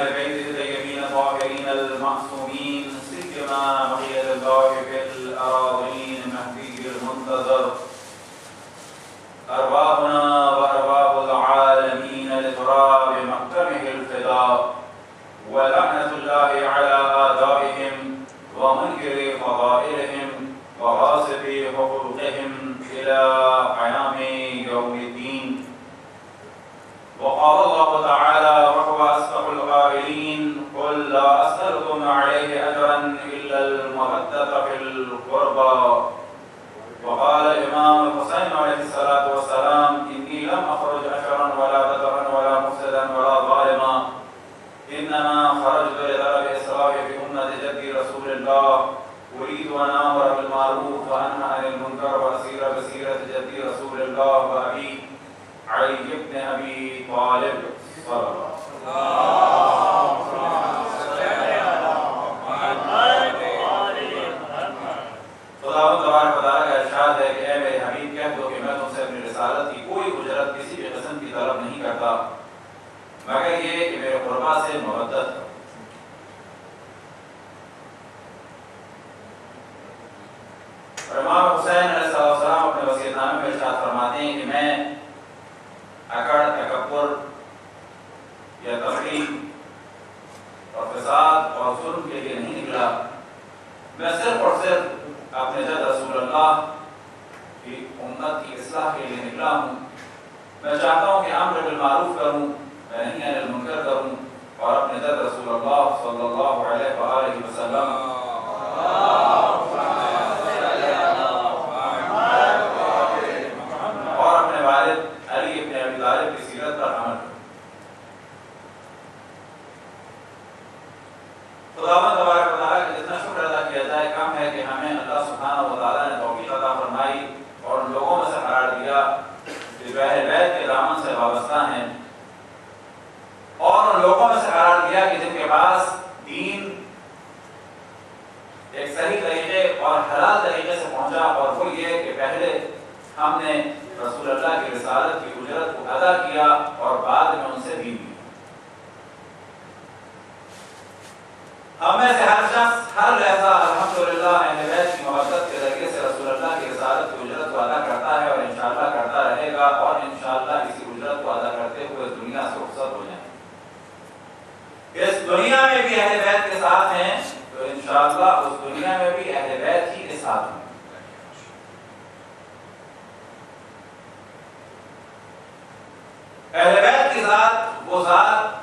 أهل بيته الطيبين الطاهرين المعصومين سيما بقية الله في الأراضين المهدي المنتظر أرواحنا وأرواح العالمين لتراب مقدمه الفداء ولعنة الله على آدائهم ومنكر فضائلهم وغاصب حقوقهم إلى قيام يوم الدين. وقال الله تعالى وهو أصدق القائلين قل لا أسألكم عليه أجرا إلا المودة في القربى. وقال الإمام الحسين عليه الصلاة والسلام إني لم أخرج أشرا ولا بدرا ولا مفسدا ولا ظالما إنما خرجت لطلب إصلاح في أمة جدي رسول الله أريد أن آمر بالمعروف وأنهى عن المنكر وأسير بسيرة جدي رسول الله وأبي علي بن أبي طالب صلى الله خداوند تبارک و تعالی کا ارشاد ہے کہ اے میرے حبیب کہہ دو کہ میں تم سے اپنی رسالت کی کوئی اجرت کسی بھی قسم کی طلب نہیں کرتا مگر یہ کہ میرے قربا سے مودت ہو. اور امام حسین علیہ السلام اپنے وصیت نامے میں ارشاد فرماتے ہیں کہ میں اکڑ تکبر یا تفریق اور فساد اور ظلم کے لیے نہیں نکلا. میں صرف اور صرف اپنے جد رسول اللہ کی امت کی اصلاح کے لیے نکلا ہوں. میں چاہتا ہوں کہ امر بالمعروف کروں میں نہیں عن المنکر کروں اور اپنے جد رسول اللہ صلی اللہ علیہ وآلہ وسلم اور اپنے والد علی بن ابی طالب کی سیرت پر عمل کروں. خداوند تبارک و تعالیٰ کا جتنا شکر ادا کیا جائے کم ہے کہ ہمیں اللہ سبحانہ و تعالیٰ نے توفیق عطا فرمائی اور ان لوگوں میں سے قرار دیا جو اہل بیت کے دامن سے وابستہ ہیں اور ان لوگوں میں سے قرار دیا کہ جن کے پاس دین ایک صحیح طریقے اور حلال طریقے سے پہنچا اور وہ یہ کہ پہلے ہم نے رسول اللہ کی رسالت کی اجرت کو ادا کیا اور بعد میں ان سے دین لیا. ہم میں سے ہر شخص ہر لہذا الحمدللہ اہل بیت کی محبت کے ذریعے سے رسول اللہ کی رسالت کی اجرت کو ادا کرتا ہے اور انشاءاللہ کرتا رہے گا اور انشاءاللہ اسی اجرت کو ادا کرتے ہوئے اس دنیا سے رخصت ہو جائیں. اس دنیا میں بھی اہل بیت کے ساتھ ہیں تو انشاءاللہ اس دنیا میں بھی اہل بیت ہی کے ساتھ ہیں. اہل بیت کی ذات وہ ذات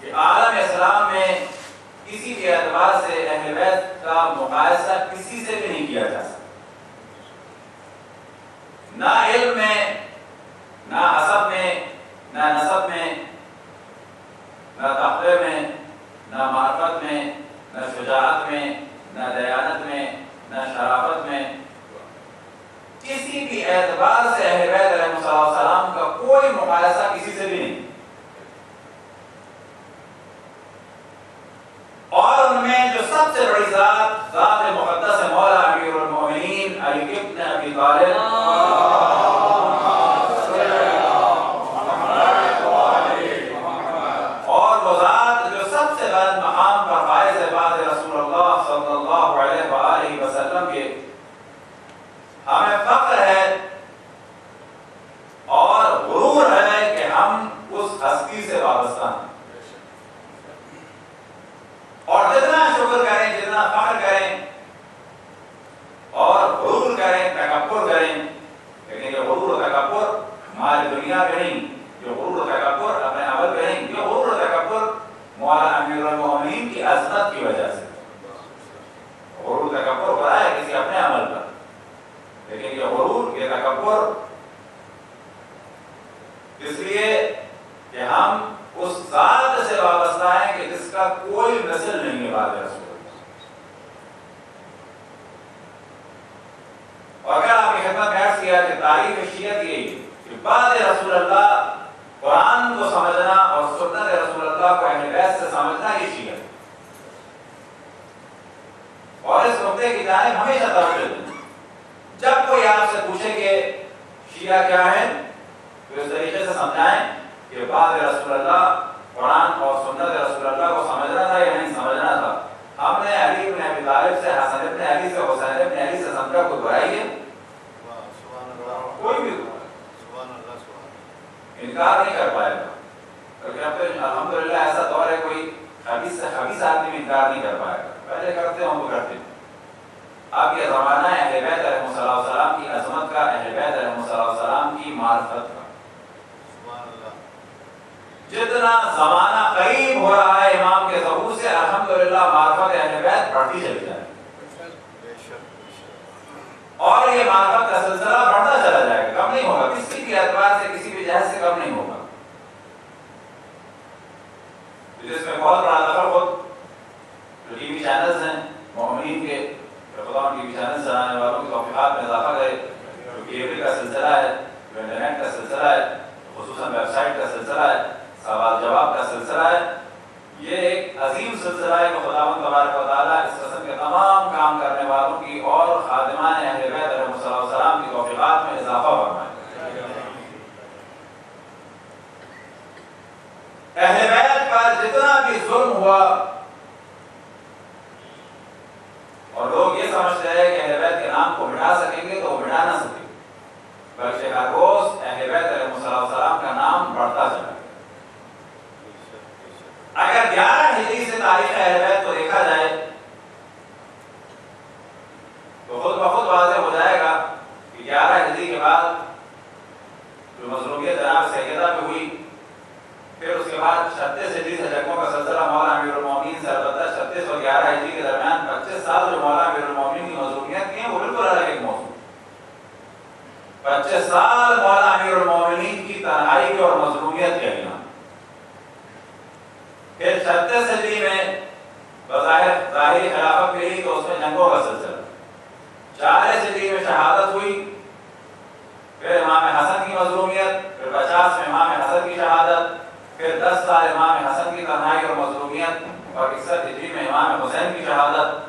کہ عالم اسلام میں کسی بھی اعتبار سے اہل بیت کا مقایسہ کسی سے بھی نہیں کیا جا سکتا. نہ علم میں نہ حسب میں نہ نسب میں نہ تقوی میں نہ معرفت میں نہ شجاعت میں نہ دیانت میں نہ شرافت میں کسی بھی اعتبار سے اہل بیت علیہ السلام کا کوئی مقایسہ کسی سے بھی نہیں. اور ان میں جو سب سے بڑی ذات ذات مقدس مولا امیر المومنین علی بن ابی طالب اور وہ ذات جو سب سے بلند مقام پر فائز ہے بعد رسول اللہ صلی اللہ علیہ وآلہ وسلم کے ہمیں فخر ہے اور غرور ہے کہ ہم اس ہستی سے وابستہ ہیں. اور جتنا شکر کریں جتنا فخر کریں اور غرور کریں تکبر کریں لیکن یہ غرور و تکبر ہماری دنیا پہ نہیں. یہ غرور و تکبر اپنے عمل پہ نہیں. یہ غرور و تکبر مولا امیر المومنین کی عظمت کی وجہ سے. غرور و تکبر ہو رہا ہے کسی اپنے عمل پر لیکن یہ غرور یہ تکبر اس لیے کہ ہم اس ذات سے وابستہ ہیں کہ جس کا کوئی نسل نہیں ہے بعد رسول اللہ. اور اگر آپ کی خدمت میں عرض کیا کہ تعریف شیعت یہی کہ بعد رسول اللہ قرآن کو سمجھنا اور سنت رسول اللہ کو اہل بیت سے سمجھنا یہ شیعت. اور اس نقطے کی جانب ہمیشہ توجہ دیں. جب کوئی آپ سے پوچھے کہ شیعہ کیا ہے تو اس طریقے سے سمجھائیں کہ بعد رسول اللہ قرآن الحمدللہ ایسا دور ہے کوئی خبیث سے خبیث آدمی انکار نہیں کر پائے گا، پہلے کرتے ہوں تو کرتے ہیں۔ اب یہ زمانہ ہے اہل بیت علیہ السلام کی عظمت کا، اہل بیت علیہ السلام کی معرفت کا۔ جتنا زمانہ قریب ہو رہا ہے امام کے ظہور سے، الحمدللہ معرفت اہل بیت بڑھتی چلی جائے گی، اور یہ معرفت کا سلسلہ بڑھتا چلا جائے گا، کم نہیں ہوگا، کسی بھی اعتبار سے کسی بھی جہت سے کم نہیں ہوگا۔ جس میں بہت بڑا دخل خود جو ٹی وی چینلز ہیں مومنین کے، خدا ان ٹی وی چینلز چلانے والوں کی توفیقات میں اضافہ کرے، جو کیبل کا سلسلہ ہے، جو انٹرنیٹ کا سلسلہ ہے، خصوصاً ویب سائٹ کا سلسلہ ہے، سوال جواب کا سلسلہ ہے، یہ ایک عظیم سلسلہ ہے کہ خداوند تبارک و تعالیٰ اس قسم کے تمام کام کرنے والوں کی اور خادمان اہل بیت علیہ السلام کی توفیقات میں اضافہ فرمائے۔ اہل بیت پر جتنا بھی ظلم ہوا، اور لوگ یہ سمجھتے ہیں کہ اہل بیت کے نام کو مٹا سکیں گے تو وہ مٹا نہ سکیں، بلکہ ہر روز اہل بیت علیہ السلام کا نام بڑھتا چلا گیا۔ اگر 11 ہجری سے تاریخ اہل بیت کو دیکھا جائے تو خود بخود واضح ہو جائے گا کہ 11 ہجری کے بعد جو مظلومیت جناب سیدہ پہ ہوئی، پھر اس کے بعد 36 ہجری سے جنگوں کا سلسلہ مولا امیر المومنین سے، البتہ 36 اور 11 ہجری کے درمیان 25 سال جو مولا امیر المومنین کی مظلومیت کی ہیں وہ بالکل الگ ایک موضوع۔ 25 سال مولا امیر المومنین کی تنہائی کی اور مظلومیت کے ایام، پھر 36 ہجری میں بظاہر ظاہری خلافت ملی تو اس میں جنگوں کا سلسلہ، 40 ہجری میں شہادت ہوئی، پھر امام حسن کی مظلومیت، پھر 50 میں امام حسن کی شہادت، پھر 10 سال امام حسن کی تنہائی اور مظلومیت، اور 61 ہجری میں امام حسین کی شہادت۔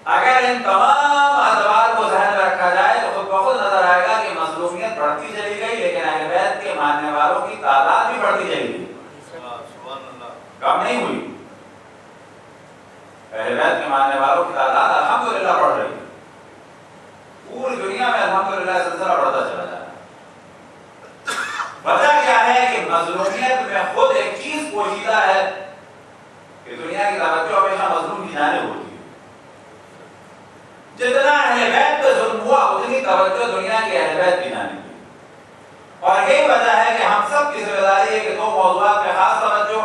اگر ان تمام ادوار کو ذہن میں رکھا جائے تو خود بخود نظر آئے گا کہ مظلومیت بڑھتی چلی گئی، لیکن اہل بیت کے ماننے والوں کی تعداد بھی بڑھتی چلی گئی، کم نہیں ہوئی۔ اہل بیت کے ماننے والوں کی تعداد الحمدللہ بڑھ رہی ہے، پوری دنیا میں الحمدللہ سلسلہ بڑھتا چلا جا رہا ہے۔ وجہ کیا ہے کہ مظلومیت میں خود ایک چیز پوشیدہ ہے کہ دنیا کی توجہ ہمیشہ مظلوم کی جانب ہوتی ہے۔ جتنا اہل بیت پہ ظلم ہوا اتنی توجہ دنیا کے اہل بیت کی جانب ہوئی، اور یہی وجہ ہے کہ ہم سب کی ذمہ داری ہے کہ 2 موضوعات پہ خاص توجہ،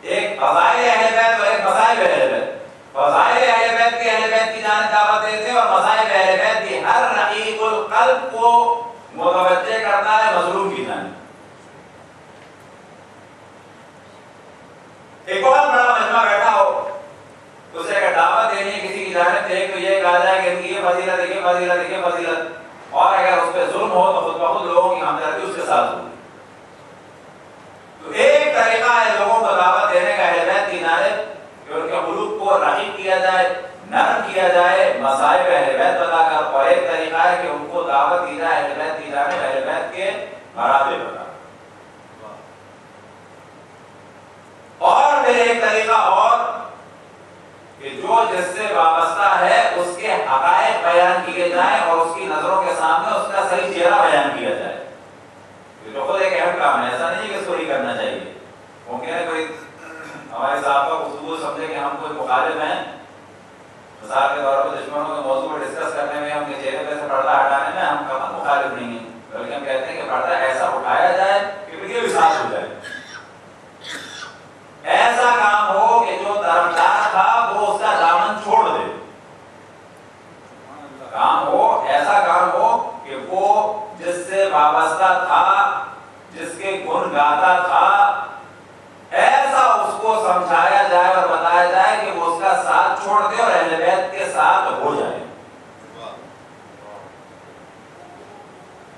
ایک فضائل اہل بیت اور ایک مصائب اہل بیت۔ فضائل اہل بیت کے اہل بیت کی جانب دعوت دیتے ہیں، اور مصائب اہل بیت بھی ہر رقیق القلب کو متوجہ کرتا ہے مظلوم کی جانب۔ ایک بہت بڑا مجمع بیٹھا ہو، اسے اگر دعوت دینی ہے کسی کی جانب سے تو یہ کہا جائے کہ ان کی یہ فضیلت ہے، یہ فضیلت ہے، یہ فضیلت، اور اگر اس پہ ظلم ہو تو خود بخود لوگوں کی ہمدردی اس کے ساتھ ہو۔ تو ایک طریقہ ہے لوگوں کو دعوت دینے کا اہل بیت کی جانب کہ ان کے قلوب کو رقیق کیا جائے، نرم کیا جائے، مصائب اہل بیت بتا کر، اور ایک طریقہ ہے کہ ان کو دعوت دی جائے اہل بیت کی جانب اہل بیت کے مراتب بتا۔ اور پھر ایک طریقہ اور کہ جو جس سے وابستہ ہے اس کے حقائق بیان کیے جائیں اور اس کی نظروں کے سامنے اس کا صحیح چہرہ بیان کیا جائے، جو خود ایک اہم کام ہے۔ ایسا نہیں ہے کہ اس کو نہیں کرنا چاہیے، ممکن ہے کوئی ہمارے صاحب کا گفتگو سمجھے کہ ہم کوئی مخالف ہیں، مثال کے طور پر دشمنوں کے موضوع پر ڈسکس کرنے میں، ہم کے چہرے پہ سے پردہ ہٹانے میں ہم کبھی مخالف نہیں ہیں، بلکہ ہم کہتے ہیں کہ پردہ ایسا اٹھایا جائے کہ یہ بھی صاف ہو جائے، ایسا کام ہو کہ جو طرفدار تھا وہ اس کا دامن چھوڑ دے، کام ہو ایسا کام ہو کہ وہ جس سے وابستہ تھا، جس کے گن گاتا تھا، ایسا اس کو سمجھایا جائے اور بتایا جائے کہ وہ اس کا ساتھ چھوڑ دے اور اہل بیت کے ساتھ ہو جائے۔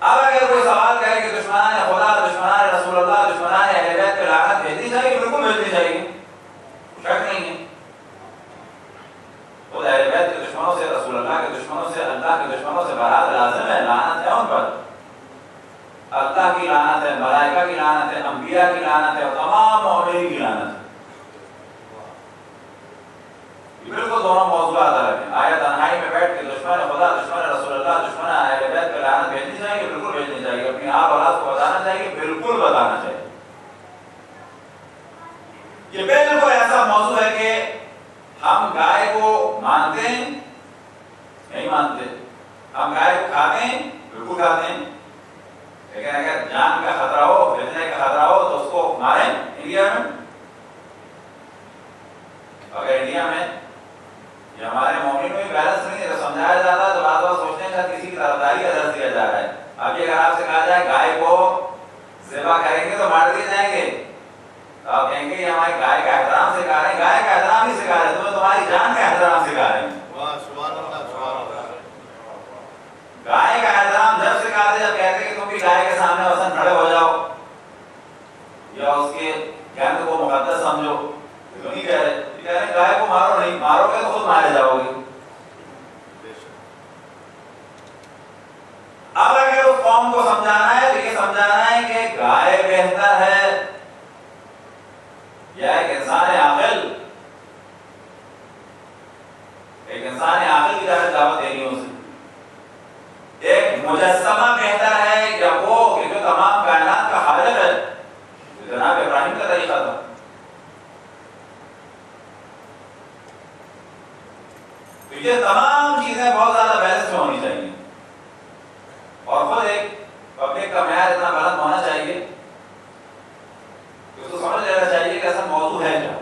اب اگر کوئی سوال کرے کہ دشمنان خدا، دشمنان رسول اللہ، دشمنان اہل بیت پہ لعنت بھیجنی چاہیے، بالکل بھیجنی چاہیے، شک نہیں ہے۔ خود اہل بیت کے دشمنوں سے، رسول اللہ کے دشمنوں سے، اللہ کے دشمنوں سے برات لازم ہے، لعنت ہے ان پر، اللہ کی لعنت ہے، ملائکہ کی لعنت ہے، انبیاء کی لعنت ہے، اور تمام مومنین کی لعنت ہے۔ یہ بالکل دونوں موضوعات الگ ہیں۔ آیا تنہائی میں بیٹھ کے دشمن خدا، دشمن رسول اللہ، دشمن اہل بیت پہ لعنت بھیجنی چاہیے، بالکل بھیجنی چاہیے، اپنی آپ اولاد کو بتانا چاہیے، بالکل بتانا چاہیے، یہ بالکل ایسا موضوع ہے کہ ہم گائے کو مانتے ہیں نہیں مانتے، ہم گائے کو کھاتے ہیں بالکل کھاتے ہیں، لیکن اگر جان کا خطرہ ہو، فتنے کا خطرہ ہو تو اس کو ماریں انڈیا میں؟ اگر انڈیا میں یہ ہمارے مومن میں بیلنس نہیں ہے، سمجھایا جاتا ہے تو بعض لوگ سوچتے ہیں کہ کسی کی طرفداری کا درس دیا جا رہا ہے۔ اب یہ اگر آپ سے کہا جائے گائے کو ذبح کریں گے تو مار دیے جائیں گے، تو آپ کہیں گے یہ ہماری گائے کا احترام سکھا رہے ہیں، گائے کا احترام ہی سکھا رہے ہیں، تمہیں تمہاری جان کا احترام سکھا رہے ہیں۔ گائے کا احترام جب سکھاتے جب کہتے کہ تم بھی گائے کے سامنے وسن کھڑے ہو جاؤ یا اس کے گند کو مقدس سمجھو، تو نہیں کہہ رہے، کہہ رہے ہیں گائے کو مارو نہیں، مارو گے تو خود مارے جاؤ گے۔ اب اگر اس قوم کو سمجھانا ہے تو یہ سمجھانا ہے کہ گائے بہتر ہے یا ایک انسان عاقل، ایک انسان عاقل کی طرف دعوت دینی ہے اسے، ایک مجسمہ بہتر ہے یا وہ کہ جو تمام کائنات کا خالق ہے، جو جناب ابراہیم کا طریقہ تھا۔ تو یہ تمام چیزیں بہت زیادہ بیلنس میں ہونی چاہیے، اور خود ایک پبلک کا معیار اتنا بلند ہونا چاہیے کہ اس کو سمجھ لینا چاہیے کہ اصل موضوع ہے کیا،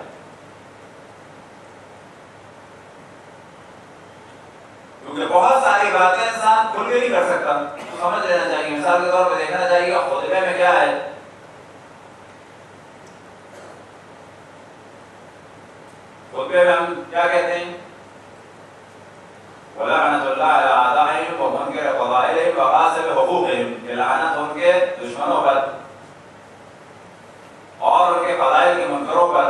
کیونکہ بہت ساری باتیں انسان کھل کے نہیں کر سکتا، تو سمجھ لینا چاہیے۔ مثال کے طور پہ دیکھنا چاہیے کہ خطبے میں کیا ہے، خطبے میں ہم کیا کہتے ہیں، وَلَعْنَةُ اللَّهِ عَلَىٰ أَعْدَائِهِمْ وَمُنكِرِ فَضَائِلِهِمْ وَغَاصِبِ حُقُوقِهِمْ، کہ لعنت ان کے دشمنوں پر اور ان کے فضائل کے منکروں پر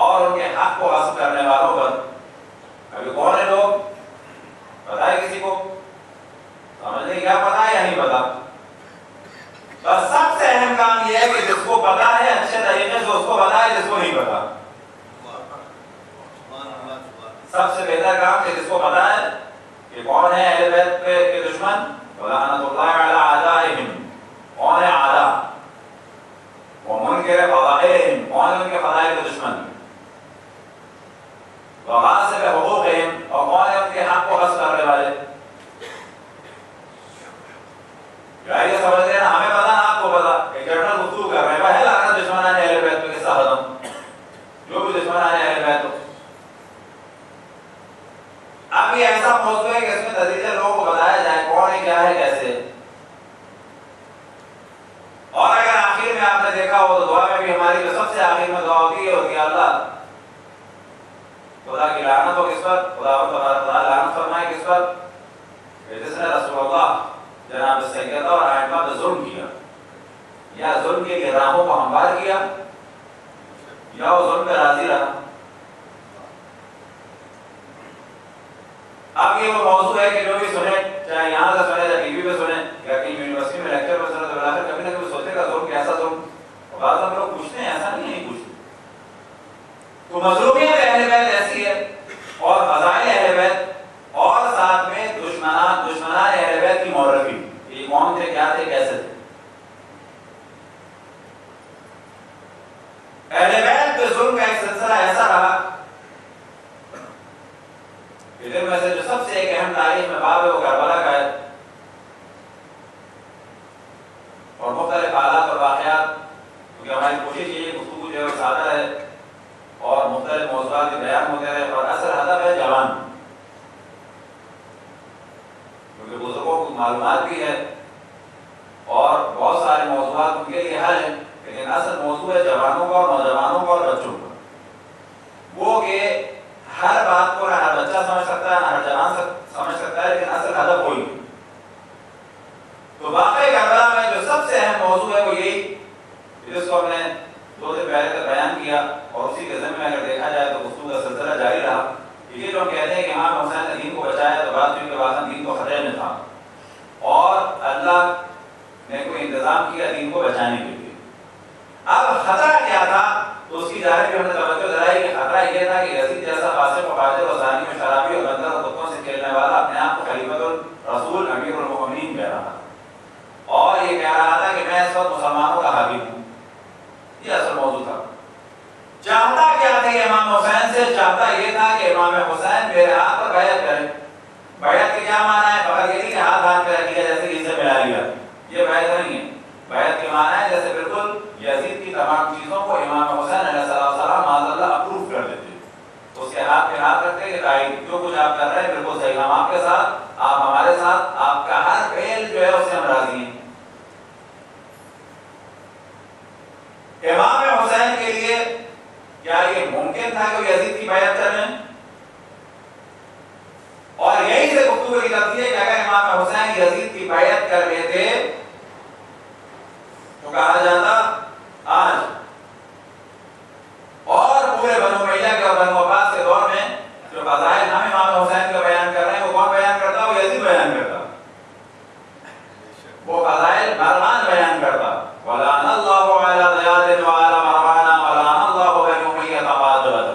اور ان کے حق کو غصب کرنے والوں پر۔ ابھی کون ہیں لوگ؟ پتا ہے کسی کو؟ سمجھنے کیا پتا ہے یا نہیں پتا؟ بس سب سے اہم کام یہ ہے کہ جس کو پتا ہے اچھے طریقے سے اس کو بتائے، جس کو نہیں پتا سب سے بہتر کام کہ جس کو پتا ہے کہ کون ہے اہل بیت کے دشمن، وَلَعْنَةُ اللَّهِ عَلَىٰ أَعْدَائِهِمْ، کون ہے اعداء، وَمُنكِرِ فَضَائِلِهِمْ، کون ہے ان کے فضائل کے دشمن، وَغَاصِبِ حُقُوقِهِمْ، اور کون ہے ان کے حق کو غصب کرنے والے۔ یار یہ سمجھ لینا ہمیں پتا نہ آپ کو پتا، ایک جنرل گفتگو کر رہے ہیں، بھائی لعنت دشمنان اہل بیت پہ قصہ ختم، جو بھی دشمنان اہل بیت ہو۔ اب یہ ایسا موضوع ہے کہ اس میں تدریجاً لوگوں کو بتایا جائے کون ہے کیا ہے کیسے، اور اگر آخر میں آپ نے دیکھا ہو تو دعا میں بھی ہماری جو سب سے آخر میں دعا ہوتی ہے وہ کہ اللہ خدا کی لعنت ہو کس پر، خدا لعنت فرمائے کس پر، کہ جس نے رسول اللہ جناب سیدہ اور ائمہ پہ ظلم کیا، یا ظلم کے گراہوں کو ہموار کیا، یا وہ ظلم پہ راضی رہا۔ اب یہ وہ موضوع ہے کہ جو بھی سنے، چاہے یہاں سے سنے یا ٹی وی پہ سنے یا کہیں یونیورسٹی میں لیکچر پہ سنے، تو بلاخر کبھی نہ کبھی سوچے گا ظلم کیسا ظلم، اور بعض ہم لوگ پوچھتے ہیں، ایسا نہیں ہے نہیں پوچھتے۔ تو مظلومیت اہل بیت ایسی ہے، اور فضائل اہل بیت، اور ساتھ میں دشمنان اہل بیت کی معرفی، یہ کون تھے، کیا تھے، کیسے تھے۔ اہل بیت پہ ظلم کا ایک سلسلہ ایسا رہا کہ جن میں سے جو سب سے ایک اہم تاریخ میں باب ہے وہ کربلا کا ہے، اور مختلف حالات اور واقعات، کیونکہ ہماری کوشش یہ گفتگو جو ہے وہ سادہ ہے اور مختلف موضوعات کے بیان ہوتے رہے، اور اصل ہدف ہے جوان، کیونکہ بزرگوں کو معلومات بھی ہے اور بہت سارے موضوعات ان کے لیے حل ہیں، لیکن اصل موضوع ہے جوانوں کا اور نوجوانوں کا اور بچوں کا، وہ کہ ہر بات کو نہ ہر بچہ سمجھ سکتا ہے نہ ہر جوان سمجھ سکتا ہے، لیکن اصل ہدف وہی ہے۔ تو واقعی کربلا میں جو سب سے اہم موضوع ہے وہ یہی، جس کو ہم نے 2 دن پہلے تک بیان کیا، اور اسی کے ضمن میں اگر دیکھا جائے تو گفتگو کا سلسلہ جاری رہا۔ یہ جو ہم کہتے ہیں کہ امام حسین نے دین کو بچایا، تو بات ہوئی کہ واقعا دین کو خطرے میں تھا، اور اللہ نے کوئی انتظام کیا دین کو بچانے کے لیے۔ اب خطرہ کیا تھا، تو اس کی جانب بھی ہم نے توجہ دلائی کہ خطرہ یہ تھا کہ یزید جیسا فاسق و فاجر اور زانی و شرابی اور بندر اور کتوں سے کھیلنے والا اپنے آپ کو خلیفۃ الرسول امیر المؤمنین کہہ رہا تھا، اور یہ کہہ رہا تھا کہ میں اس وقت مسلمانوں کا حاکم ہوں۔ یہ اصل موضوع تھا۔ چاہتا یہ تھا کہ امام حسین میرے ہاتھ پر بیعت کریں. بیعت کے کیا معنی ہے؟ فقط یہ نہیں کہ ہاتھ پہ رکھ لیا جیسے کہ اسے ملا لیا، یہ بیعت نہیں ہے. بیعت کے معنی ہے جیسے بالکل یزید کی تمام چیزوں کو امام حسین علیہ السلام معاذ اللہ اپروو کر دیتے، اس کے ہاتھ پہ ہاتھ رکھتے کہ بھائی جو کچھ آپ کر رہے ہیں بالکل صحیح، ہم آپ کے ساتھ، آپ ہمارے ساتھ، آپ کا ہر فعل جو ہے اس سے ہم راضی ہیں. امام حسین کے لیے کیا یہ ممکن تھا کہ وہ یزید کی بیعت کر لیں؟ اور یہی سے گفتگو کی جاتی ہے کہ اگر امام حسین یزید کی بیعت کر لیتے تو کہا جاتا آج اور پورے بنو امیہ کے اور بنو عباس کے دور میں جو فضائل ہم امام حسین کا بیان کر رہے ہیں وہ کون بیان کرتا؟ وہ یزید بیان کرتا. وہ فضائل مروان بیان کرتا. وَلَعَنَ اللَّهُ عَلَى زِيَادٍ وَعَلَى مَرْوَانَ وَلَعَنَ اللَّهُ بَنِي أُمَيَّةَ قَاطِبَةً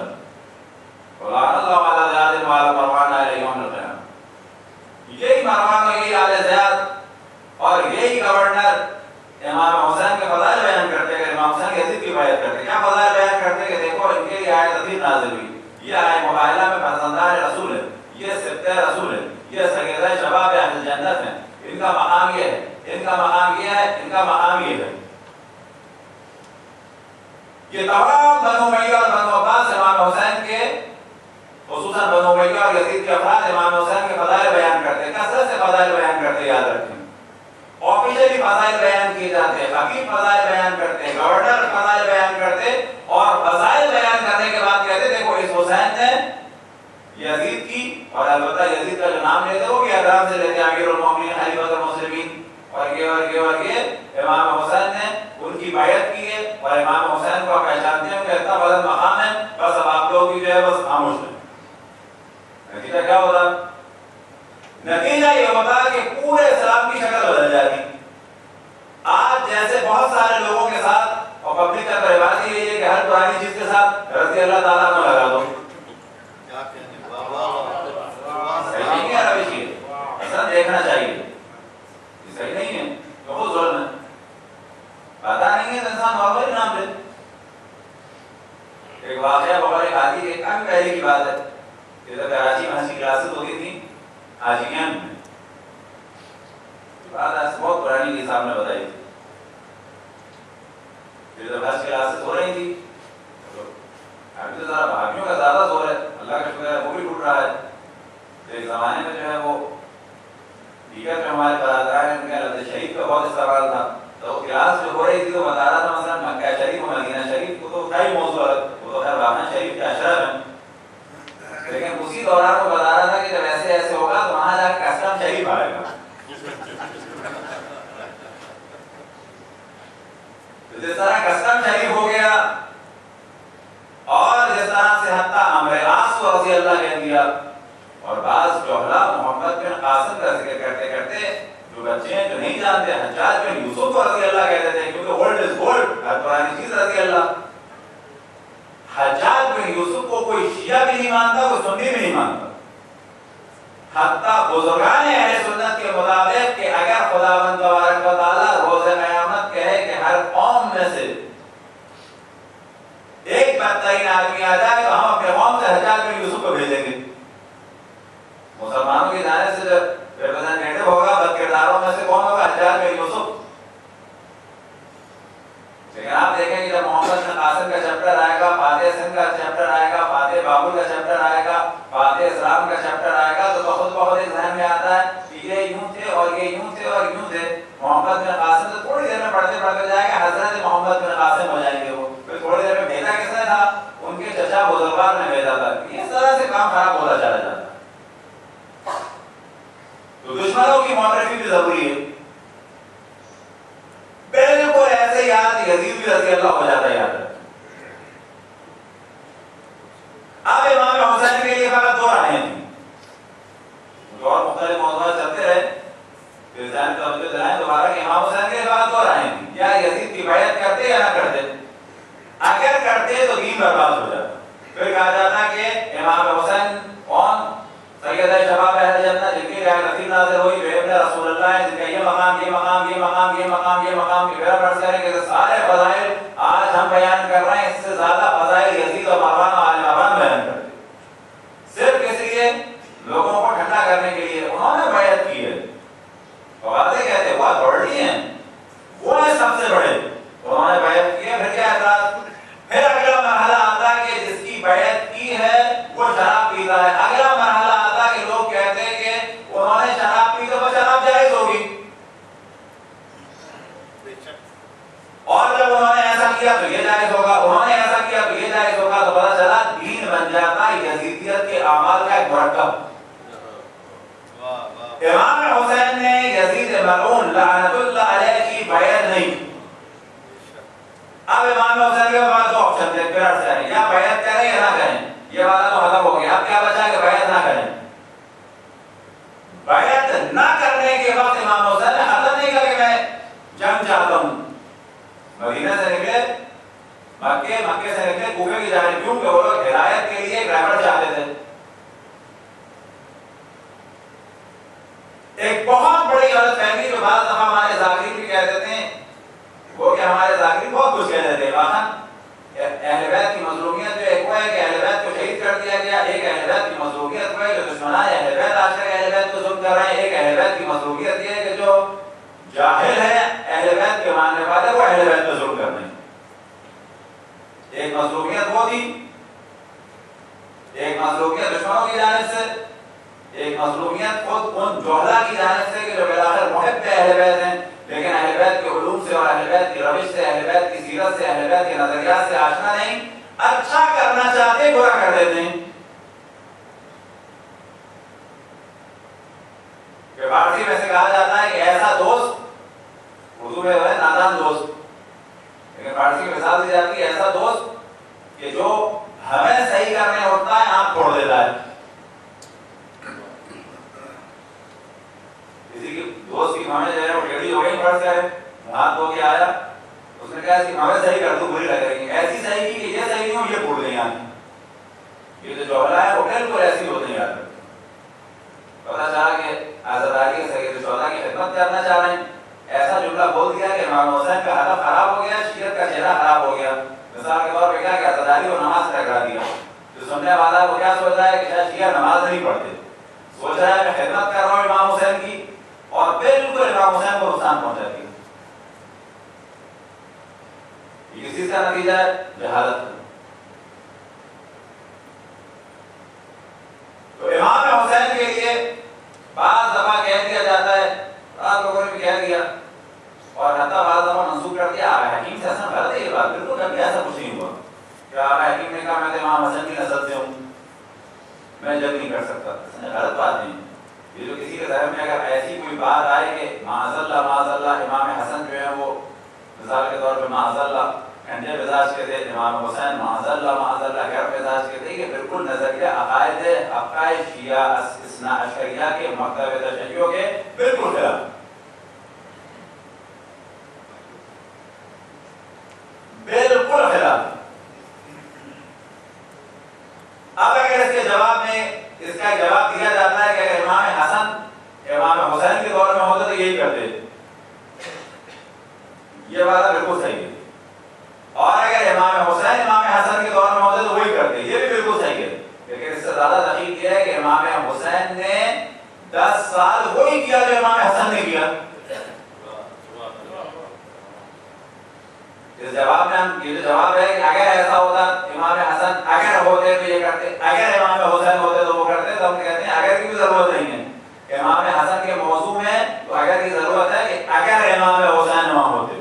وَلَعَنَ اللَّهُ عَلَى زِيَادٍ وَعَلَى مَرْوَانَ إِلَى يَوْمِ الْقِيَامَةِ. یہی مروان اور یہی آل زیاد اور یہی گورنر امام حسین کے فضائل بیان کرتے کہ امام حسین یزید کی بیعت کرتے. کیا فضائل بیان کرتے کہ دیکھو ان کے لیے آیت عظیم نازل ہوئی، یہ آیت مباہلہ میں فرزندان رسول ہے، یہ سبط رسول ہے، یہ سیدہ شباب اہل جنت ہیں، ان کا مقام یہ ہے، ان کا مقام یہ ہے، ان کا مقام یہ ہے. یہ تمام بنو امیہ اور بنو عباس امام حسین کے، خصوصاً بنو امیہ اور یزید کے افراد امام حسین کے فضائل بیان کرتے ہیں. کثرت سے فضائل بیان کرتے، یاد رکھیں. آفیشلی فضائل بیان کیے جاتے ہیں، خطیب فضائل بیان کرتے، گورنر فضائل بیان کرتے، اور فضائل بیان کرنے کے بعد کہتے دیکھو اس حسین نے یزید کی، اور البتہ یزید کا جو نام لیتے وہ بھی احترام سے لیتے، امیر المومنین خلیفۃ المسلمین، اور یہ امام حسین نے ان کی بیعت کی ہے، اور امام حسین کو پہچانتے ہیں کہ اتنا بلند مقام ہے، بس اب آپ لوگ بھی جو ہے بس خاموش ہیں. نتیجہ کیا ہوتا؟ نتیجہ یہ ہوتا کہ پورے اسلام کی شکل بدل جاتی. آج جیسے بہت سارے لوگوں کے ساتھ، اور پبلک کا رواج یہ ہے کہ ہر پرانی چیز کے ساتھ رضی اللہ تعالیٰ عنہ لگا دو. صحیح نہیں ہے روش یہ، ایسا دیکھنا چاہیے، یہ صحیح نہیں ہے، بہت ظلم ہے. پتا نہیں ہے تو انسان نارمل نام لے. ایک واقعہ بخاری حاجی کے کافی پہلے کی بات ہے کہ جب کراچی میں ہنسی کلاسز ہوتی تھی حاجیان میں، بات ایسے بہت پرانی کی صاحب نے بتائی تھی. پھر جب ہنسی کلاسز ہو رہی تھی ابھی تو ذرا بھاگیوں کا زیادہ زور ہے، اللہ کا شکر ہے وہ بھی ٹوٹ رہا ہے. تو ایک زمانے میں جو ہے وہ دیگر میں ہمارے برادران ان کے لفظ شریف کا بہت استعمال تھا. تو کلاس جو ہو رہی تھی تو بتا رہا تھا مثلا مکہ شریف اور مدینہ شریف کو تو کئی موضوع ہے، وہ تو خیر واقعہ شریف کے اشرف ہیں، لیکن اسی دوران وہ بتا رہا تھا کہ جب ایسے ایسے ہوگا تو وہاں جا کے کسٹم شریف آئے گا. جس طرح کسٹم شریف ہو گیا اور جس طرح سے حتیٰ عمرو العاص کو رضی اللہ کہہ دیا، اور بعض جوہلا محمد بن قاسم کا ذکر کرتے کرتے جو بچے ہیں جو نہیں جانتے حجاج بن یوسف کو رضی اللہ کہتے تھے، کیونکہ اولڈ از گولڈ، ہر پرانی چیز رضی اللہ. حجاج بن یوسف کو کوئی شیعہ بھی نہیں مانتا، کوئی سنی بھی نہیں مانتا. حتیٰ بزرگان اہل سنت کے مطابق کہ اگر خداوند تبارک و تعالیٰ روز قیامت کہے کہ ہر قوم میں سے ایک بدترین آدمی آ جائے تو ہم اپنے قوم سے حجاج بن یوسف کو بھیجیں گے. مسلمانوں کی جانب سے جب ریپرزینٹیٹو ہوگا بد کرداروں میں سے کون ہوگا؟ حجاج بن یوسف. لیکن آپ دیکھیں کہ جب محمد بن قاسم کا چیپٹر آئے گا، فاتح سندھ کا چیپٹر آئے گا، فاتح بابل کا چیپٹر آئے گا، فاتح اسلام کا چیپٹر آئے گا، تو بخود بخود ایک ذہن میں آتا ہے کہ یہ یوں تھے اور یہ یوں تھے اور یوں تھے. محمد بن قاسم سے تھوڑی دیر میں پڑھتے پڑھتے جائے گا حضرت محمد بن قاسم ہو جائیں گے. وہ پھر تھوڑی دیر میں بھیجا کس نے تھا؟ ان کے چچا بزرگوار نے بھیجا تھا. اس طرح سے کام خراب ہوتا چلا جاتا ہے. تو دشمنوں کی معرفی بھی ضروری ہے. بالکل ایسے یاد یزید بھی رضی اللہ ہو جاتا ہے. یاد رکھیں اب امام حسین کے لیے فقط دو راہیں تھیں، اور مختلف موضوعات چلتے رہے، پھر ذہن توجہ دلائیں دوبارہ کہ امام حسین کے لیے فقط دو راہیں تھیں، یا یزید کی بیعت کرتے یا نہ کرتے. اگر کرتے تو دین برباد ہو جاتا. پھر کہا جاتا کہ امام حسین کون؟ سیدہ شباب اہل جنت، جن کی رعایت عظیم نازل ہوئی، جو ابن رسول اللہ ہے، جن کا یہ مقام یہ مقام یہ مقام یہ مقام یہ مقام. میرا مرض ہے کہ سارے فضائل آج ہم بیان کر رہے ہیں، اس سے زیادہ فضائل یزید اور مروان اور آل مروان بیان کرتے ہیں. پاکیزہ ہے. اگلا مرحلہ آتا کہ لوگ کہتے ہیں کہ انہوں نے شراب پی تو شراب جائز ہوگی, اور جب انہوں نے ایسا کیا تو یہ جائز ہوگا, انہوں نے ایسا کیا تو یہ جائز ہوگا, تو پتہ چلا دین بن جاتا ہے یزیدیت کے اعمال کا ایک مرکب. امام حسین نے یزید ملعون لعنت اللہ علیہ کی بیعت نہیں. اب امام حسین کے پاس دو آپشن تھے, پھر سے ہے یا بیعت کریں یا نہ کریں. یہ والا تو ختم ہو گیا, اب کیا بچا کہ بیعت نہ کریں. بیعت نہ کرنے کے وقت امام حسین نے حضرت نہیں کہا کہ میں جنگ چاہتا ہوں. مدینہ سے نکلے, مکے سے نکلے کوفے کی جانب, کیونکہ وہ لوگ ہدایت کے لیے ایک رہبر چاہتے تھے. ایک بہت بڑی غلط فہمی جو بعض دفعہ ہمارے ذاکرین بھی کہہ دیتے ہیں, وہ کہ ہمارے ذاکرین بہت کچھ کہہ دیتے ہیں. اہل بیت کی مظلومیت جو ایک وہ ہے کہ اہل بیت کو شہید کر دیا گیا, ایک اہل بیت کی مظلومیت وہ ہے جو دشمنان اہل بیت آج کل اہل بیت کو ظلم کر رہے ہیں, ایک اہل بیت کی مظلومیت یہ ہے کہ جو جاہل ہے اہل بیت کے ماننے والے وہ اہل بیت پہ ظلم کر رہے ہیں. ایک مظلومیت وہ تھی, ایک مظلومیت دشمنوں کی جانب سے, ایک مظلومیت خود ان جوہلا کی جانب سے کہ جو بالآخر محب اہل بیت ہیں, لیکن اہل بیت کے علوم سے اور اہل بیت کی روش سے, اہل بیت کی سیرت سے, اہل بیت کے نظریات سے آشنا نہیں, اچھا کرنا چاہتے برا کر دیتے ہیں. کہ فارسی میں سے کہا جاتا ہے کہ ایسا دوست, اردو میں ہے نادان دوست, لیکن فارسی میں مثال دی جاتی ہے ایسا دوست کہ جو ہمیں صحیح کرنے ہوتا ہے آنکھ پھوڑ دیتا ہے. کسی کی دوست کی ہمیں جو ہے وہ ٹیڑھی ہو گئی, فرض کرے ہاتھ دھو کے آیا, اس نے کہا اس کی ہمیں صحیح کر دوں, بری لگ رہی ہے, ایسی صحیح کی کہ یہ صحیح نہیں ہو, یہ پھوڑ دیں آنکھ. یہ جو جوہلا ہے وہ بالکل ایسی ہوتی ہے. پتہ چلا کہ حضرت علی سید الشہداء کی خدمت کرنا چاہ رہے ہیں, ایسا جملہ بول دیا کہ امام حسین کا ہدف خراب ہو گیا, شریعت کا چہرہ خراب ہو گیا. مثال کے طور پہ کیا کہ حضرت علی کو نماز سے ٹکرا دیا, جو سننے والا وہ کیا سوچ رہا ہے کہ شاید شیعہ نماز نہیں پڑھتے, سوچ رہا ہے میں خدمت کر رہا ہوں امام حسین کی, اور بالکل امام حسین کو نقصان پہنچا دیا. یہ کس چیز کا نتیجہ ہے؟ جہالت. تو امام حسین کے لیے بعض دفعہ کہہ دیا جاتا ہے, بعض لوگوں نے بھی کہہ دیا, اور حتیٰ بعض دفعہ منسوخ کر دیا آقا حکیم سے حسن غلط ہے. یہ بات بالکل کبھی ایسا کچھ نہیں ہوا کہ آقا حکیم نے کہا میں تو امام حسن کی نسل سے ہوں, میں جنگ نہیں کر سکتا. غلط بات نہیں. یہ جو کسی کے ذہن میں اگر ایسی کوئی بات آئے کہ معاذ اللہ امام حسن جو ہے وہ مثال کے طور پہ معاذ اللہ ٹھنڈے مزاج کے تھے, امام حسین معاذ اللہ گرم مزاج کے تھے, یہ بالکل نظریہ عقائد شیعہ اثنا عشریہ کے مکتب تشیع کے بالکل خلاف. بالکل خلاف. اب اگر اس کے جواب میں اس کا جواب دیا جاتا ہے کہ اگر امام حسن امام حسین کے دور میں ہوتے تو یہی کرتے, یہ بات بالکل صحیح ہے. اور اگر امام حسین امام حسن کے دور میں ہوتے تو وہی کرتے, یہ بھی بالکل صحیح ہے. لیکن اس سے زیادہ دقیق یہ ہے کہ امام حسین نے 10 سال وہی کیا جو امام حسن نے کیا. اس جواب میں ہم یہ جو جواب ہے کہ اگر ایسا ہوتا امام حسن اگر ہوتے تو یہ کرتے, اگر امام حسین ہوتے تو وہ کرتے, تو ہم کہتے ہیں اگر کی بھی ضرورت نہیں ہے. امام حسن کے موضوع میں تو اگر کی ضرورت ہے کہ اگر امام حسین وہاں ہوتے.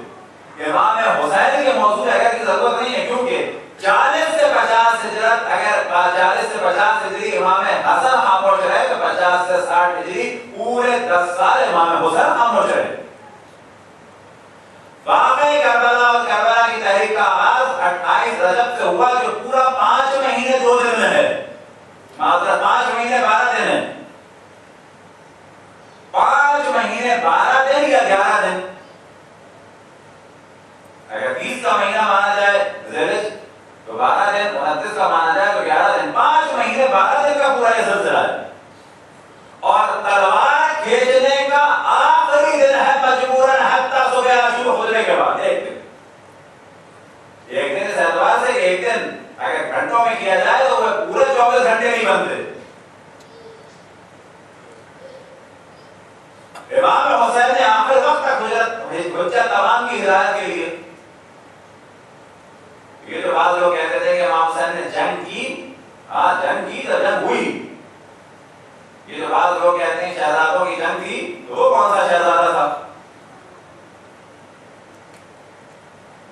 امام حسین کے موضوع میں اگر کی ضرورت نہیں ہے, کیونکہ 40 سے 50 ہجرت, اگر 40 سے 50 ہجری امام حسن خاموش رہے تو 50 سے 60 ہجری پورے 10 سال امام حسین خاموش رہے. واقعی کربلا اور کربلا کی تحریک کا آغاز 28 رجب سے ہوا, جو پورا 5 مہینے 2 دن میں ہے. معذرت 5 مہینے 12 دن ہے. 5 مہینے 12 دن یا 11 دن, اگر 20 کا مہینہ مانا جائے ذیلج تو 12 دن, 29 کا مانا جائے تو 11 دن. 5 مہینے 12 دن کا پورا یہ سلسلہ ہے. اور تلوار کھینچنے کا آخری دن ہے مجبوراً حتیٰ صبح عاشور خطبے کے بعد ایک دن اس اعتبار سے کہ ایک دن اگر گھنٹوں میں کیا جائے تو وہ پورے 24 گھنٹے نہیں بنتے. امام حسین نے آخر وقت تک حجت تمام کی ہدایت کے لیے, یہ جو بعض لوگ کہتے تھے کہ امام حسین نے جنگ کی ہاں جنگ کی تو جنگ ہوئی. یہ جو بعض لوگ کہتے ہیں شہزادوں کی جنگ تھی، تو وہ کون سا شہزادہ تھا؟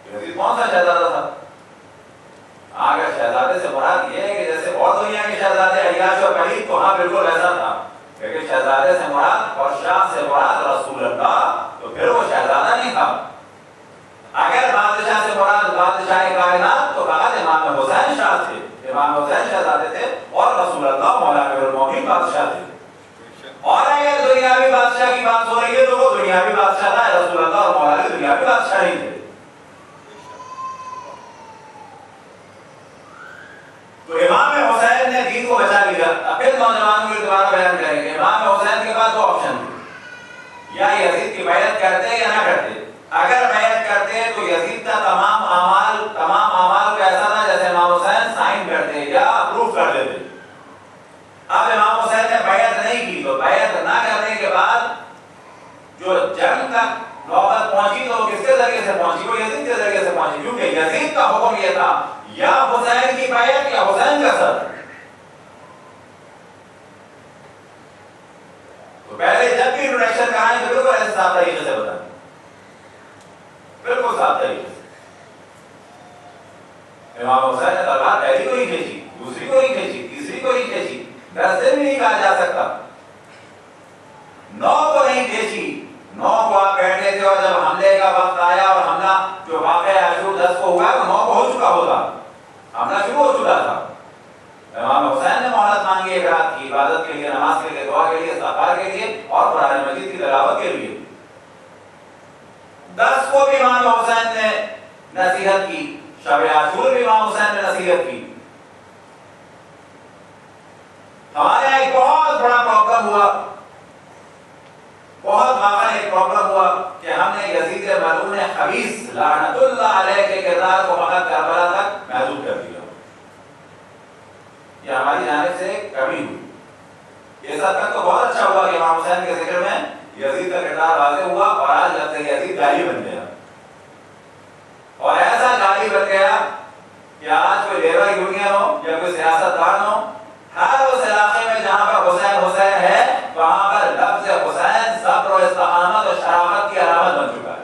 یزید کون سا شہزادہ تھا؟ اگر شہزادے سے مراد یہ ہے کہ جیسے اور دنیا کے شہزادے عیاش اور ولید، تو ہاں بالکل ایسا تھا، لیکن شہزادے سے مراد اور شاہ سے مراد رسول اللہ، تو پھر وہ شہزادہ نہیں تھا. اگر بادشاہ سے مراد بادشاہ کائنات، تو فقط امام حسین شاہ تھے، امام حسین شہزادے تھے، اور رسول اللہ مولا امیر المومنین بادشاہ تھے. اور اگر دنیاوی بادشاہ کی بات ہو رہی ہے تو وہ دنیاوی بادشاہ تھا، رسول اللہ اور مولا علی دنیاوی بادشاہ نہیں تھے. تو امام حسین نے دین کو بچا لیا. اب پھر نوجوانوں کے دوبارہ بیان کریں گے. امام حسین کے پاس دو آپشن تھے، یا یزید کی بیعت کرتے یا نہ کرتے. اگر بیعت کرتے تو یزید کا تمام اعمال کو ایسا تھا جیسے امام حسین سائن کرتے یا اپروو کر دیتے. اب امام حسین نے بیعت نہیں کی، تو بیعت نہ کرنے کے بعد جو جنگ تک نوبت پہنچی تو وہ کس کے ذریعے سے پہنچی؟ وہ یزید کے ذریعے سے پہنچی، کیونکہ یزید کا حکم یہ تھا یا حسین کی بیعت یا حسین کا سر. تو پہلے جب بھی انٹروڈکشن کرائیں تو بالکل ایسے صاف طریقے سے بتائیں، بالکل صاف طریقے سے. امام حسین نے تلوار پہلی کو نہیں کھینچی، دوسری کو نہیں کھینچی، تیسری کو نہیں کھینچی، 10 دن بھی نہیں کہا جا سکتا. 9 کو نہیں کھینچی. 9 کو آپ بیٹھے تھے، اور جب حملے کا وقت آیا اور حملہ جو واقعہ عاشور 10 کو ہوا تو 9 کو ہو چکا ہوتا، حملہ شروع ہو چکا تھا. امام حسین نے مہلت مانگی ایک رات کی عبادت کے لیے، نماز کے لیے، دعا کے لیے، استغفار کے لیے اور قرآن مجید کی تلاوت کے لیے. 10 کو بھی امام حسین نے نصیحت کی، شب عاشور بھی امام حسین نے نصیحت کی. ہمارے یہاں ایک بہت بڑا پرابلم ہوا، بہت واقعا ایک پرابلم ہوا کہ ہم نے یزید ملعون خبیث لعنت اللہ علیہ کے کردار کو فقط کربلا تک محدود کر دیا. یہ ہماری جانب سے کمی ہوئی. اس حد تک تو بہت اچھا ہوا کہ امام حسین کے ذکر میں یزید کا کردار واضح ہوا، اور آج لفظ یزید گالی بن گیا، اور ایسا گالی بن گیا کہ آج کوئی لیبر یونین ہو یا کوئی سیاستدان ہو، ہر اس علاقے میں جہاں پر حسین حسین ہے وہاں پر لفظ حسین صبر و استقامت اور شرافت کی علامت بن چکا ہے،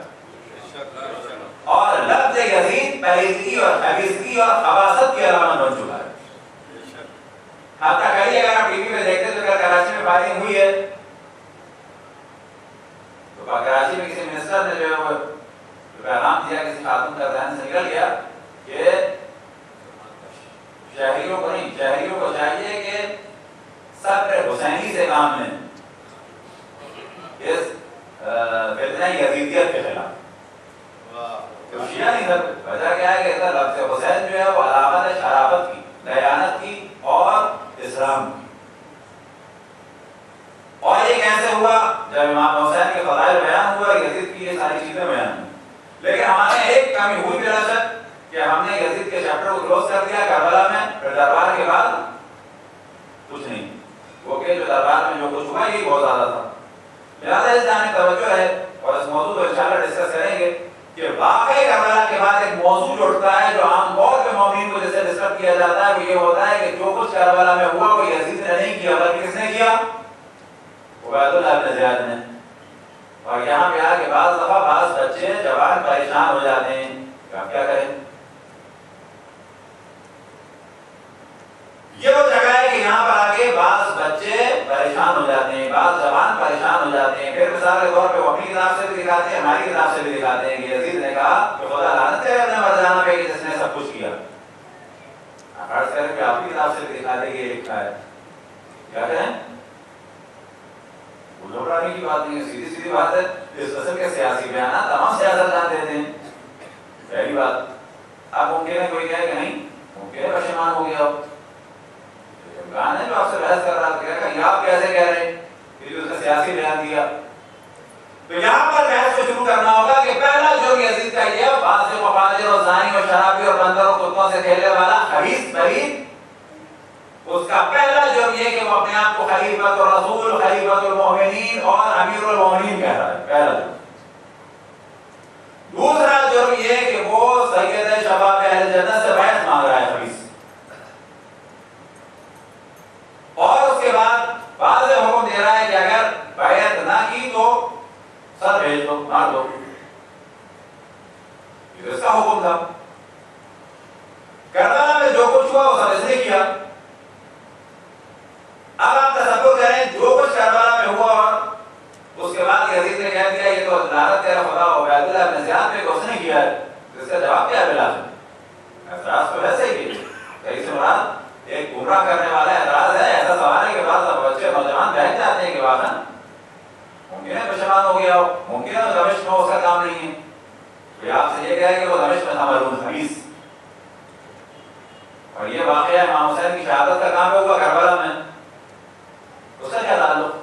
اور لفظ یزید پلیدگی اور خبیثی اور خباثت کی علامت بن چکا ہے. حتیٰ کہیں اگر آپ ٹی وی پہ دیکھتے تو اگر کراچی میں فائرنگ ہوئی ہے تو کراچی میں کسی منسٹر نے جو ہے وہ پیغام دیا، کسی خاتون کا ذہن سے نکل گیا کہ شہریوں کو نہیں، شہریوں کو چاہیے کہ صبر حسینی سے کام لیں اس فتنہ یزیدیت کے خلاف. شیعہ نہیں تھا. وجہ کیا ہے کہ لفظ حسین جو ہے وہ علامت ہے شرافت کی، دیانت کی اور اسلام کی. اور یہ کیسے ہوا؟ جب امام حسین کے فضائل بیان ہوا، یزید کی یہ ساری چیزیں بیان ہوئی. لیکن ہمارے ایک کمی ہوئی بلا شک کہ ہم نے یزید کے چیپٹر کو کلوز کر دیا کربلا میں، پھر دربار کے بعد کچھ نہیں. وہ کہ جو دربار میں جو کچھ ہوا یہ بہت زیادہ تھا. لہٰذا اس جانب توجہ ہے، اور اس موضوع کو انشاءاللہ ڈسکس کریں گے کہ واقعی کربلا کے بعد ایک موضوع جو اٹھتا ہے جو عام طور پہ مومنین کو جیسے ڈسکس کیا جاتا ہے، وہ یہ ہوتا ہے کہ جو کچھ کربلا میں ہوا وہ یزید نے نہیں کیا، بلکہ کس نے کیا؟ عبید اللہ بن زیاد نے. اور یہاں پہ آ کے بعض دفعہ بعض بچے جوان پریشان ہو جاتے ہیں کہ آپ کیا کریں. یہ وہ جگہ ہے کہ یہاں پر آ کے بعض بچے پریشان ہو جاتے ہیں، بعض جوان پریشان ہو جاتے ہیں. پھر مثال کے طور پہ وہ اپنی کتاب سے بھی دکھاتے ہیں، ہماری کتاب سے بھی دکھاتے ہیں کہ یزید نے کہا کہ خدا لعنت کرے اپنے مرجانہ پہ کہ جس نے سب کچھ کیا. فرض کریں کہ آپ کی کتاب سے بھی دکھا دیں کہ یہ لکھا ہے، کیا کہیں؟ گھبرانے کی بات نہیں ہے، سیدھی سیدھی بات ہے. اس قسم کے سیاسی بیانات تمام سیاستدان دیتے ہیں. پہلی بات، اب ممکن ہے کوئی کہے کہ نہیں، ممکن ہے پشیمان ہو گیا ہو، عمران ہے جو آپ سے بحث کر رہا تھا کہ یہ آپ کیسے کہہ رہے ہیں کہ اس نے سیاسی بیان دیا. تو یہاں پر بحث کو شروع کرنا ہوگا کہ پہلا جرم یزید کا یہ فاسق و فاجر اور زانی اور شرابی اور بندر اور کتوں سے کھیلنے والا خبیث برید، اس کا پہلا جرم یہ کہ وہ اپنے آپ کو خلیفۃ الرسول، خلیفۃ المومنین اور امیر المومنین کہہ رہا ہے، پہلا جرم. دوسرا جرم یہ کہ وہ سید شباب اہل جنت سے بیعت مانگ رہا ہے خبیث. کربلا میں جو کچھ ہوا وہ سب اس نے کیا. اب آپ تصور کریں جو کچھ کربلا میں ہوا اور اس کے بعد یزید نے کہہ دیا یہ تو لعنت تیرا خدا عبید اللہ بن زیاد پہ اس نے کیا ہے، اس کا جواب کیا ہے بلال؟ اعتراض تو ویسے ہی صحیح سے مراد ایک گمراہ کرنے والا اعتراض ہے. ایسا سوال ہے کہ بعض بچے نوجوان بہت جاتے ہیں کہ بات ہے ممکن ہے پشیمان ہو گیا ہو، ممکن ہے دمشق میں اس کا کام نہیں ہے. کوئی آپ سے یہ کہے کہ وہ دمشق میں تھا ملعون خبیث، اور یہ واقعہ امام حسین کی شہادت کا کام ہوا کربلا میں، اس کا کیا تعلق؟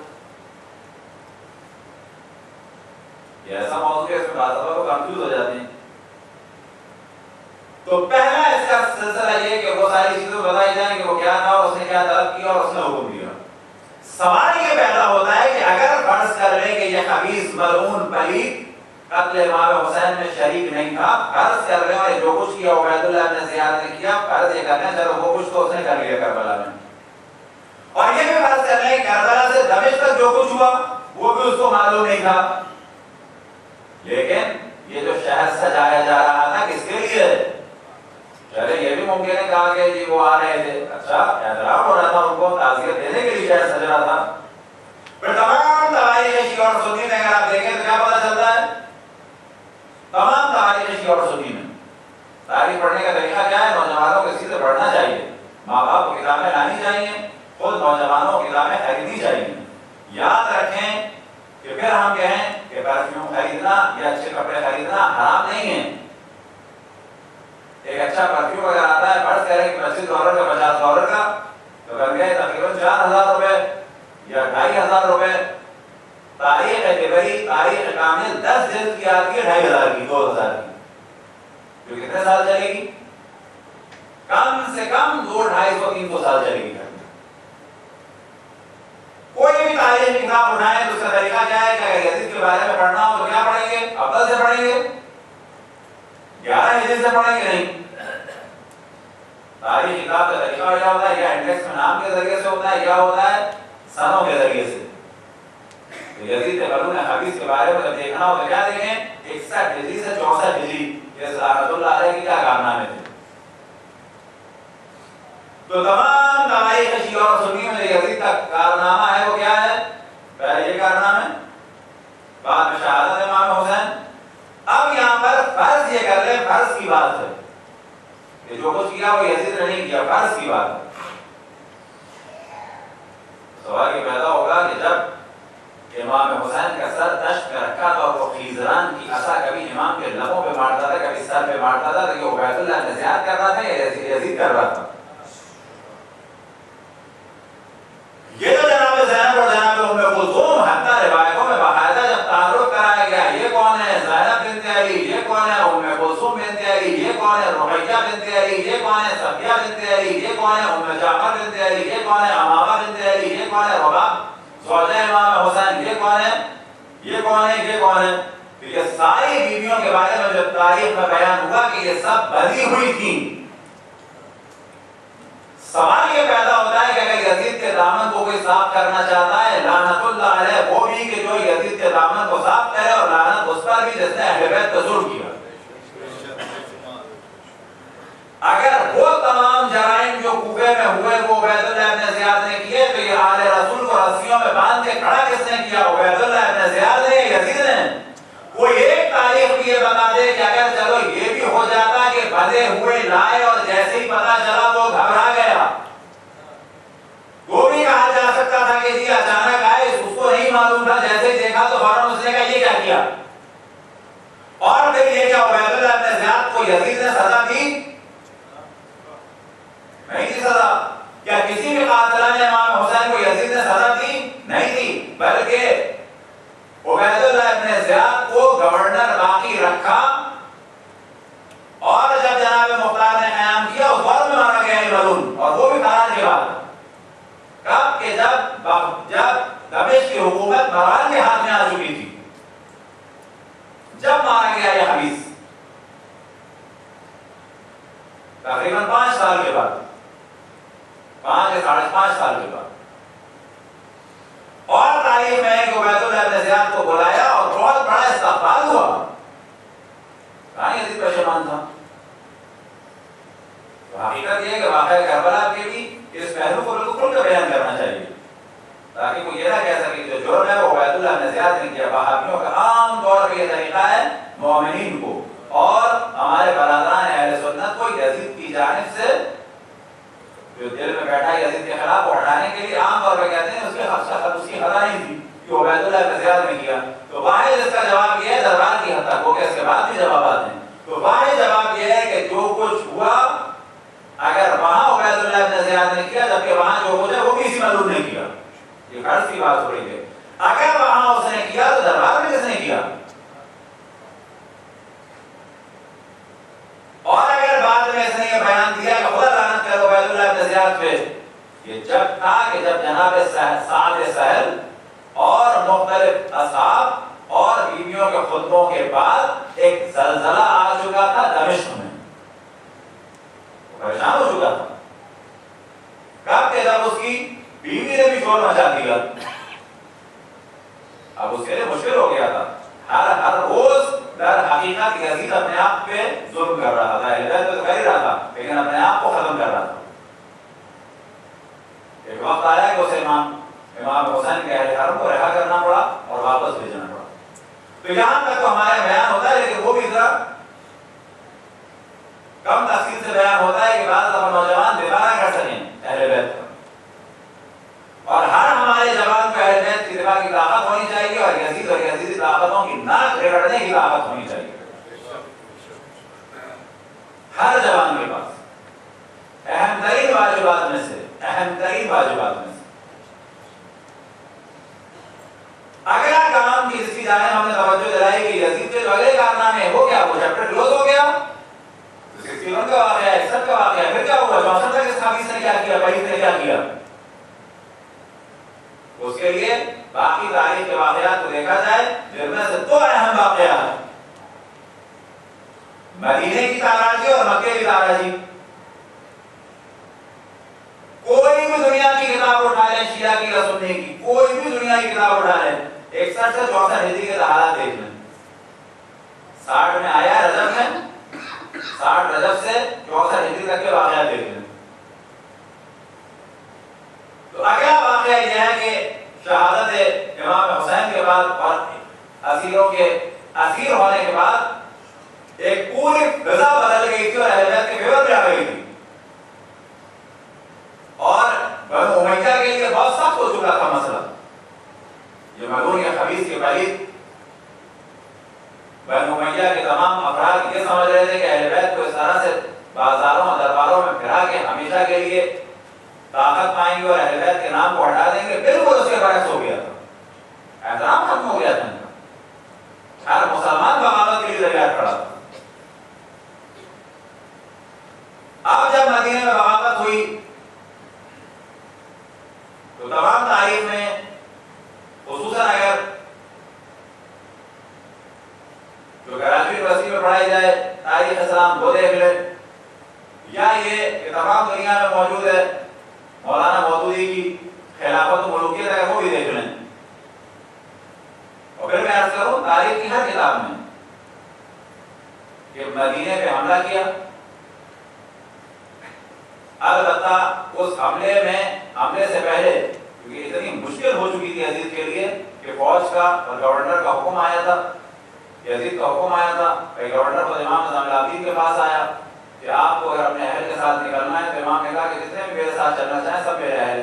یہ ایسا موضوع ہے اس میں بعض دفعہ کنفیوز ہو جاتے ہیں. تو پہلا اس کا سلسلہ یہ کہ وہ ساری چیزیں بتائی جائیں کہ وہ کیا تھا اور اس نے کیا طلب کیا اور اس نے حکم دیا. سوال یہ پیدا ہوتا ہے کہ اگر فرض کر لیں کہ یہ خبیث ملعون پلید قتل امام حسین میں شریک نہیں تھا، فرض کر لیں اور جو کچھ کیا عبید اللہ بن زیاد نے کیا، فرض یہ کر لیں چلو وہ کچھ تو اس نے کر لیا کربلا میں، اور یہ بھی فرض کر لیں کربلا سے دمشق تک جو کچھ ہوا وہ بھی اس کو معلوم نہیں تھا. لیکن یہ جو شہر سجایا جا رہا تھا کس کے لیے؟ چلے یہ بھی ممکن ہے کہا کہ جی وہ آ رہے تھے، اچھا اعتراف ہو رہا تھا ان کو تعزیت دینے کے لیے شہر سج رہا تھا. پھر تمام تاریخ شیعہ اور سنی میں اگر آپ دیکھیں تو کیا پتہ چلتا ہے؟ تمام تاریخ شیعہ اور سنی میں تاریخ پڑھنے کا طریقہ کیا ہے؟ نوجوانوں کو اسی سے پڑھنا چاہیے، ماں باپ کو کتابیں لانی چاہیے، خود نوجوانوں کو کتابیں خریدنی چاہیے. یاد رکھیں کہ پھر ہم کہیں کہ پرفیوم خریدنا یا اچھے کپڑے خریدنا حرام نہیں ہے. ایک اچھا پرفیوم اگر آتا ہے فرض کریں کہ $25 کا $50 کا تو بن گئے تقریباً $4000 یا $2500. تاریخ اعتباری تاریخ کامل 10 جلد کی آتی ہے 2500 کی 2000 کی، جو کتنے سال چلے گی؟ کم سے کم 200 250 300 سال چلے گی. کوئی بھی تاریخ کی کتاب اٹھائیں تو اس کا طریقہ کیا ہے کہ اگر یزید کے بارے میں پڑھنا ہو تو کیا پڑھیں گے؟ افضل سے پڑھیں گے، 11 ہجری سے پڑھیں گے نہیں. تاریخ کتاب کا طریقہ کیا ہوتا ہے؟ یا انڈیکس میں نام کے ذریعے سے ہوتا ہے یا ہوتا ہے سنوں کے ذریعے سے. تو یزید ملعون خبیث کے بارے میں جب دیکھنا ہو تو کیا دیکھیں؟ 61 ہجری سے 64 ہجری یہ رحمۃ اللہ علیہ کی کیا کارنامے تھے. تو تمام تاریخ شیعہ اور سنی میں یزید کا کارنامہ ہے وہ کیا ہے؟ پہلے یہ کارنامہ، بعد میں شہادت امام حسین. اب یہاں پر فرض یہ کر لیں، فرض کی بات ہے کہ جو کچھ کیا وہ یزید نے نہیں کیا، فرض کی بات ہے. سوال یہ پیدا ہوگا کہ جب امام حسین کا سر دشت میں رکھا تھا اور وہ خیزران کی عصا کبھی امام کے لبوں پہ مارتا تھا کبھی سر پہ مارتا تھا، تو یہ عبید اللہ بن زیاد کر رہا تھا یا یزید کر رہا تھا؟ یہ تو جناب زینب اور جناب ام کلثوم حتی روایتوں میں باقاعدہ جب تعارف کرایا گیا یہ کون ہے زینب بنت علی، یہ کون ہے ام کلثوم بنت علی، یہ کون ہے رقیہ بنت علی، یہ کون ہے صفیہ بنت علی، یہ کون ہے ام جعفر بنت علی، یہ کون ہے امامہ بنت علی، یہ کون ہے رباب زوجہ امام حسین، یہ کون ہے یہ کون ہے یہ کون ہے. تو یہ ساری بیویوں کے بارے میں جب تاریخ میں بیان ہوا کہ یہ سب بری ہوئی تھیں، سوال یہ پیدا ہوتا ہے کہ اگر یزید کے دامن کو کوئی صاف کرنا چاہتا ہے لعنت اللہ علیہ وہ بھی کہ جو یزید کے دامن کو صاف کرے، اور لعنت اس پر بھی جس نے اہل بیت پر ظلم کیا. اگر وہ تمام جرائم جو کوفے میں ہوئے وہ عبید اللہ بن زیاد نے کیے تو یہ آل رسول کو رسیوں میں باندھ کے کھڑا کس نے کیا؟ عبید اللہ بن زیاد نے، یزید نے. کوئی ایک تاریخ بھی یہ بتا دے کہ اگر چلو یہ بھی ہو جاتا کہ بھلے ہوئے لائے اور جیسے ہی پتا چلا وہ گھبرا گیا، وہ بھی کہا جا سکتا تھا کہ جی اچانک آئے اس کو نہیں معلوم تھا، جیسے ہی دیکھا تو فوراً اس نے کہا یہ کیا کیا. اور پھر یہ کیا عبید اللہ بن زیاد کو یزید نے سزا دی؟ نہیں دی سزا. کیا کسی بھی قاتلہ نے امام حسین کو یزید نے سزا دی؟ نہیں دی، بلکہ عبید اللہ بن زیاد کو گورنر باقی رکھا، اور جب جناب مختار نے قیام کیا اس وقت میں مارا گیا ملعون، اور وہ بھی خراج کے بعد. کب کہ جب دمشق کی حکومت مروان کے ہاتھ میں آ چکی تھی، جب مارا گیا یہ خبیث تقریباً 5 سال کے بعد، 5 یا 5.5 سال کے بعد. اور تاریخ میں ہے کہ عبید اللہ بن زیاد کو بلایا اور بہت بڑا استقبال ہوا. کہاں یزید پشیمان تھا؟ حقیقت یہ ہے کہ واقعہ کربلا کے بھی اس پہلو کو بالکل کھل کر بیان کرنا چاہیے تاکہ وہ یہ نہ کہہ سکے جو جرم ہے وہ عبید اللہ نے زیادہ نہیں کیا. وہابیوں کا عام طور پہ یہ طریقہ ہے مومنین کو اور ہمارے برادران اہل سنت کو یزید کی جانب سے جو دل میں بیٹھا ہے یزید کے خلاف کو ہٹانے کے لیے عام طور پہ کہتے ہیں اس کی خطا نہیں تھی کہ عبید اللہ نے زیادہ نہیں کیا. تو واحد اس کا جواب یہ ہے دربار کی حد تک وہ کہ اس کے بعد بھی جوابات ہیں. تو واحد جواب یہ ہے کہ جو کچھ ہوا اگر وہاں عبید اللہ نے زیادہ نہیں کیا جبکہ وہاں جو ہو جائے وہ بھی اسی معلوم نہیں کیا. یہ غرض کی بات ہو رہی ہے. اگر وہاں اس نے کیا تو دربار میں کس نے کیا؟ اور اگر بعد میں اس نے یہ بیان دیا کہ خدا لعنت کرے عبید اللہ بن زیاد پہ، یہ جب تھا کہ جب جناب سعد سہل اور مختلف اصحاب اور بیویوں کے خطبوں کے بعد ایک زلزلہ آ چکا تھا دمشق میں، پریشان ہو چکا تھا. کب کہ جب اس کی بیوی نے بھی شور مچا دیا، اب اس کے لیے مشکل ہو گیا تھا. ہر روز در حقیقت یزید اپنے آپ پہ ظلم کر رہا تھا، ہدایت تو کر ہی رہا تھا لیکن اپنے آپ کو ختم کر رہا تھا. ایک وقت آیا کہ اسے امام حسین کے اہل حرم کو رہا کرنا پڑا اور واپس بھیجنا پڑا. تو یہاں تک تو ہمارا بیان ہوتا ہے لیکن وہ بھی ذرا کم تفصیل سے بیان ہوتا ہے کہ بعض دفعہ نوجوان دفاع نہ کر سکیں اہل بیت کا، اور ہر ہمارے جوان کو اہل بیت کی دفاع کی طاقت ہونی چاہیے اور یزیدی طاقتوں کی ناک رگڑنے کی طاقت ہونی چاہیے. ہر جوان کے پاس اہم ترین واجبات میں سے اگلا کام کی اس کی جانب ہم نے توجہ دلائی کہ یزید کے جو اگلے کارنامے ہیں وہ کیا، وہ چیپٹر کلوز ہو گیا. 61 کا واقعہ ہے، 61 کا واقعہ ہے، پھر کیا ہوا 64 تک اس حدیث نے کیا کیا، پہلی نے کیا کیا. اس کے لیے باقی تاریخ کے واقعات کو دیکھا جائے جن میں سے دو اہم واقعات مدینے کی تاراجی اور مکے کی تاراجی. کوئی بھی دنیا کی کتاب اٹھا لیں، شیعہ کی یا سنی کی، کوئی بھی دنیا کی کتاب اٹھا لیں، 61 سے 64 ہجری کے حالات دیکھ لیں. 60 میں آیا رجب میں، 60 رجب سے 64 ہجری تک کے واقعات دیکھ لیں. تو اگلا واقعہ یہ ہے کہ شہادت امام حسین کے بعد اور اسیروں کے اسیر ہونے کے بعد ایک پوری فضا بدل گئی تھی اور اہل بیت کے فیور میں آ گئی تھی اور بنو امیہ کے لیے بہت سخت ہو چکا تھا مسئلہ. یہ ملعون یا خبیث کے پلید بنو امیہ کے تمام افراد یہ سمجھ رہے تھے کہ اہل بیت کو اس طرح سے بازاروں اور درباروں میں پھرا کے ہمیشہ کے لیے طاقت پائیں گے اور اہل بیت کے نام کو ہٹا دیں گے. بالکل اس کے برعکس ہو گیا تھا، احترام ختم ہو گیا تھا ان کا. ہر مسلمان بغاوت کے لیے تیار کھڑا تھا. اب جب مدینے میں بغاوت ہوئی تو تمام تاریخ میں خصوصاً اگر جو کراچی یونیورسٹی میں پڑھائی جائے تاریخ اسلام وہ دیکھ لے یا یہ کہ تمام دنیا میں موجود ہے مولانا مودودی کی خلافت و ملوکیت اگر وہ بھی دیکھ لیں اور پھر میں عرض کروں تاریخ کی ہر کتاب میں کہ مدینے پہ حملہ کیا. البتہ اس حملے سے پہلے کیونکہ اتنی مشکل ہو چکی تھی یزید کے لیے کہ فوج کا اور گورنر کا حکم آیا تھا، یزید کا حکم آیا تھا کہ گورنر خود امام نظام العابدین کے پاس آیا کہ آپ کو اگر اپنے اہل کے ساتھ نکلنا ہے تو امام نے کہا کہ جتنے بھی میرے ساتھ چلنا چاہیں سب میرے اہل.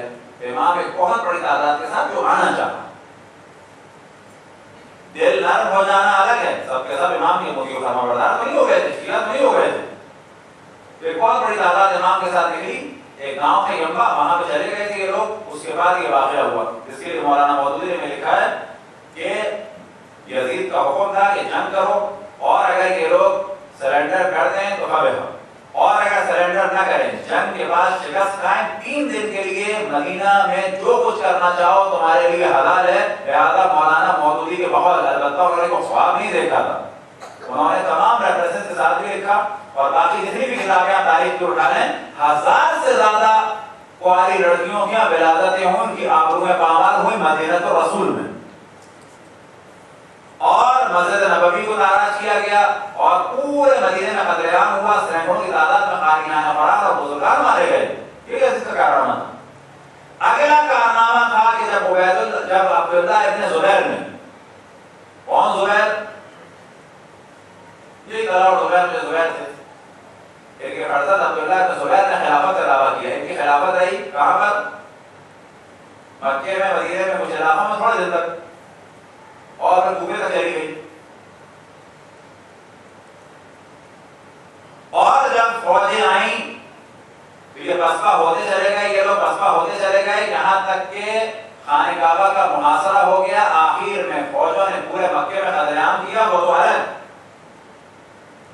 امام ایک بہت بڑی تعداد کے ساتھ جو آنا چاہا، دل نرم ہو جانا الگ ہے، سب کے سب امام کے مطیع فرما بردار تو نہیں ہو گئے تھے، شیعہ تو نہیں ہو گئے تھے. ایک بہت بڑی تعداد امام کے ساتھ نکلی، ایک گاؤں ہے یمبا، وہاں پہ چلے گئے تھے یہ لوگ. اس کے بعد یہ واقعہ ہوا جس کے لیے مولانا مودودی نے لکھا ہے کہ یزید کا حکم تھا کہ جنگ کرو اور اگر یہ لوگ سرنڈر کر دیں تو خبر ہو، اور اگر سرنڈر نہ کریں جنگ کے بعد شکست کھائیں 3 دن کے لیے مدینہ میں جو کچھ کرنا چاہو تمہارے لیے حلال ہے. لہذا مولانا مودودی کے بقول البتہ انہوں نے کوئی خواب نہیں دیکھا تھا، انہوں نے تمام ریفرنسز کے ساتھ بھی لکھا اور باقی جتنی بھی کتابیں آپ تاریخ کی اٹھا لیں 1000 سے زیادہ کواری لڑکیوں کی ولادتیں ہوں، ان کی آبروئیں پامال ہوئی مدینہ تو رسول میں. اور مسجد نبوی کو تاراج کیا گیا اور پورے مدینے میں قتل عام ہوا، سینکڑوں کی تعداد میں خارجین افراد اور بزرگان مارے گئے. یہ عزیز کا کارنامہ تھا. اگلا کارنامہ تھا کہ جب عبداللہ ابن زبیر نے، کون زبیر؟ یہ کراؤ زبیر تھے. ایک حضرت عبداللہ ابن زبیر نے خلافت کا دعویٰ کیا. ان کی خلافت رہی کہاں پر؟ مکے میں، مدینے میں، کچھ علاقوں میں تھوڑے دن تک، اور پھر کوفے تک چلی گئی. اور جب فوجیں آئیں تو یہ پسپا ہوتے چلے گئے، یہ لوگ پسپا ہوتے چلے گئے، یہاں تک کہ خانہ کعبہ کا محاصرہ ہو گیا. آخر میں فوجوں نے پورے مکے میں قتل عام کیا. وہ تو الگ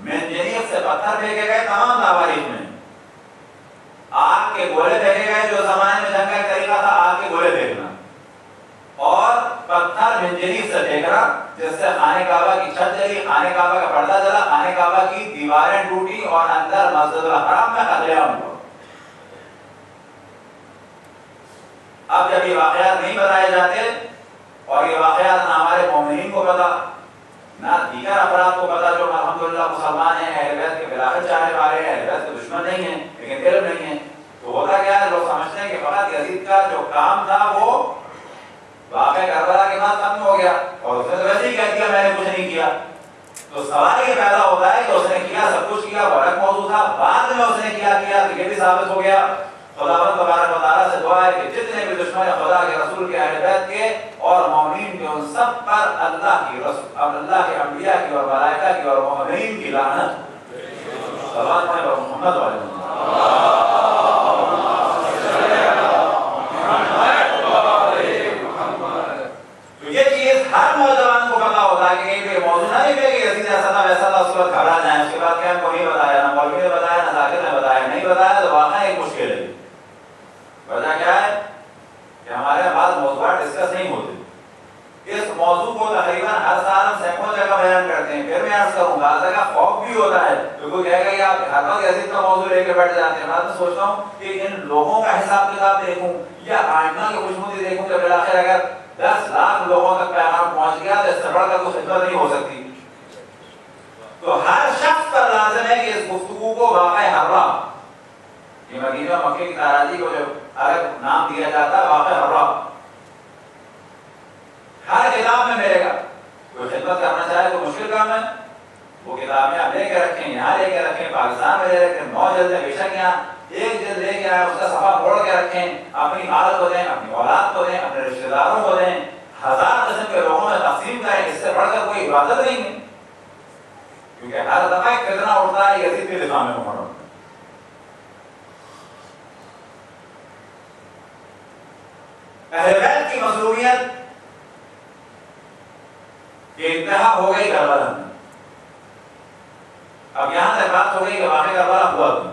منجنیق سے پتھر پھینکے گئے تمام تواریخ میں، آگ کے گولے پھینکے گئے، جو زمانے میں جنگ کا ایک طریقہ تھا آگ کے گولے پھینکنا، اور پتھر منجنیق سے پھینکنا جس سے خانہ کعبہ کی چھت جلی، خانہ کعبہ کا پردہ جلا، خانہ کعبہ کی دیواریں ٹوٹی اور اندر مسجد الحرام میں قتل عام ہوا. اب جب یہ واقعات نہیں بتائے جاتے اور یہ واقعات نہ ہمارے مومنین کو پتا، نہ دیگر افراد کو پتا جو الحمدللہ مسلمان ہیں، اہل بیت کے بلاخر چاہنے والے ہیں، اہل بیت کے دشمن نہیں ہیں لیکن علم نہیں ہے، تو ہوتا کیا ہے، لوگ سمجھتے ہیں کہ فقط یزید کا جو کام تھا وہ واقعہ کربلا کے بعد ختم ہو گیا اور اس نے تو ویسے ہی کہہ دیا میں نے کچھ نہیں کیا. تو سوال یہ پیدا ہوتا ہے کہ اس نے کیا، سب کچھ کیا، وہ الگ موضوع تھا، بعد میں اس نے کیا تو یہ بھی ثابت ہو گیا. خداوند تبارک و تعالیٰ سے دعا ہے کہ جتنے بھی دشمن خدا کے رسول کے، اہل بیت کے اور مومنین کے، ان سب پر اللہ کی رسول، اللہ کے انبیاء کی اور ملائکہ کی اور مومنین کی لعنت. صلوات پڑھیں اور محمد علیہ وسلم. تو یہ چیز ہر نوجوان کو پتا ہوتا ہے کہ یہ موضوع نہ ہے کہ یزید ایسا تھا ویسا تھا، اس کے بعد گھبرا جائیں. اس کے بعد کیا ہم کو نہیں بتایا، نہ مولوی نے بتایا، نہ ذاکر نے بتایا، نہیں بتایا تو واقعا ایک مشکل ہے. وجہ کیا ہے کہ ہمارے بعض موضوعات ڈسکس نہیں ہوتے. اس موضوع کو تقریباً ہر سال ہم سینکڑوں جگہ بیان کرتے ہیں. پھر میں عرض کروں گا جگہ خوف بھی ہوتا ہے کہ کوئی کہے گا کہ آپ ہر وقت یزید کا موضوع لے کے بیٹھ جاتے ہیں. بعد میں سوچتا ہوں کہ ان لوگوں کا حساب کتاب دیکھوں یا آئمہ کی خوشنودی دیکھوں کہ بالآخر اگر 10 لاکھ لوگوں تک پیغام پہنچ گیا تو اس سے بڑھ کر کوئی خدمت نہیں ہو سکتی. تو ہر شخص پر لازم ہے کہ اس گفتگو کو واقع حرہ، یہ مدینہ مکے کی تاراجی کو جو الگ نام دیا جاتا ہے واقع حرہ، ہر کتاب میں ملے گا. کوئی خدمت کرنا چاہے تو مشکل کام ہے، وہ کتابیں آپ لے کے رکھیں، یہاں لے کے رکھیں، پاکستان میں لے رکھیں، 9 جلدیں بے شک یہاں ایک جلد لے کے آئے، اس کا صفحہ موڑ کے رکھیں، اپنی مال کو دیں، اپنی اولاد کو دیں، اپنے رشتہ داروں کو دیں، 1000 قسم کے لوگوں میں تقسیم کریں. اس سے بڑھ کر کوئی عبادت نہیں ہے، کیونکہ ہر دفعہ ایک فتنہ اٹھتا ہے یزید کے دفاع میں عمر. اہل بیت کی مظلومیت کی انتہا ہو گئی کربلا میں. اب یہاں تک بات ہو گئی کہ واقعہ کربلا ہوا تھا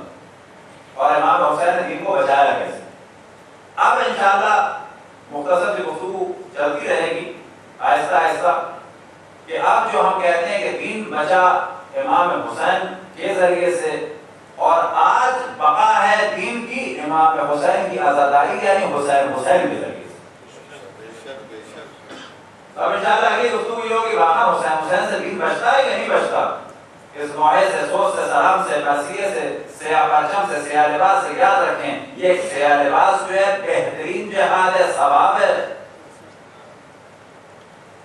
اور امام حسین نے دین کو بچایا کیسے. اب انشاءاللہ مختصر سی گفتگو چلتی رہے گی آہستہ آہستہ کہ اب جو ہم کہتے ہیں کہ دین بچا امام حسین کے ذریعے سے، اور آج بقا ہے دین کی امام حسین کی آزاداری یعنی حسین کے ذریعے سے. اب انشاءاللہ اگلی گفتگو یہ ہوگی واقعہ حسین سے دین بچتا ہے یا نہیں بچتا. اس نوعے سے، سوچ سے، سلام سے، مرثیے سے، سیاہ پرچم سے، سیاہ لباس سے یاد رکھیں یہ ایک سیاہ لباس جو ہے بہترین جہاد ہے، ثواب ہے.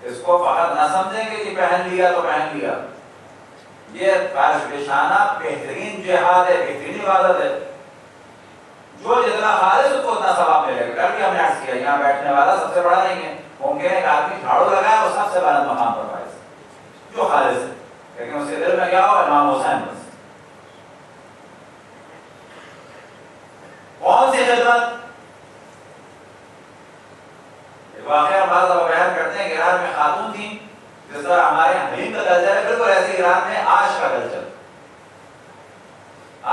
اس کو فقط نہ سمجھیں کہ پہن لیا تو پہن لیا. یہ فرش بچھانا بہترین جہاد ہے، بہترین عبادت ہے. جو جتنا خالص اس کو اتنا ثواب ملے گا. کل بھی ہم نے عرض کیا یہاں بیٹھنے والا سب سے بڑا نہیں ہے. ممکن ہے کہ آدمی جھاڑو لگائے وہ سب سے بلند مقام پر پائے جو خالص ہے، لیکن اس کے دل میں کیا ہو امام حسین بس. کون سی خدمت؟ واقعہ بعض اب بیان کرتے ہیں کہ ایران میں خاتون تھیں، جس طرح ہمارے یہاں حلیم کا کلچر ہے بالکل ایسے ایران میں آش کا کلچر.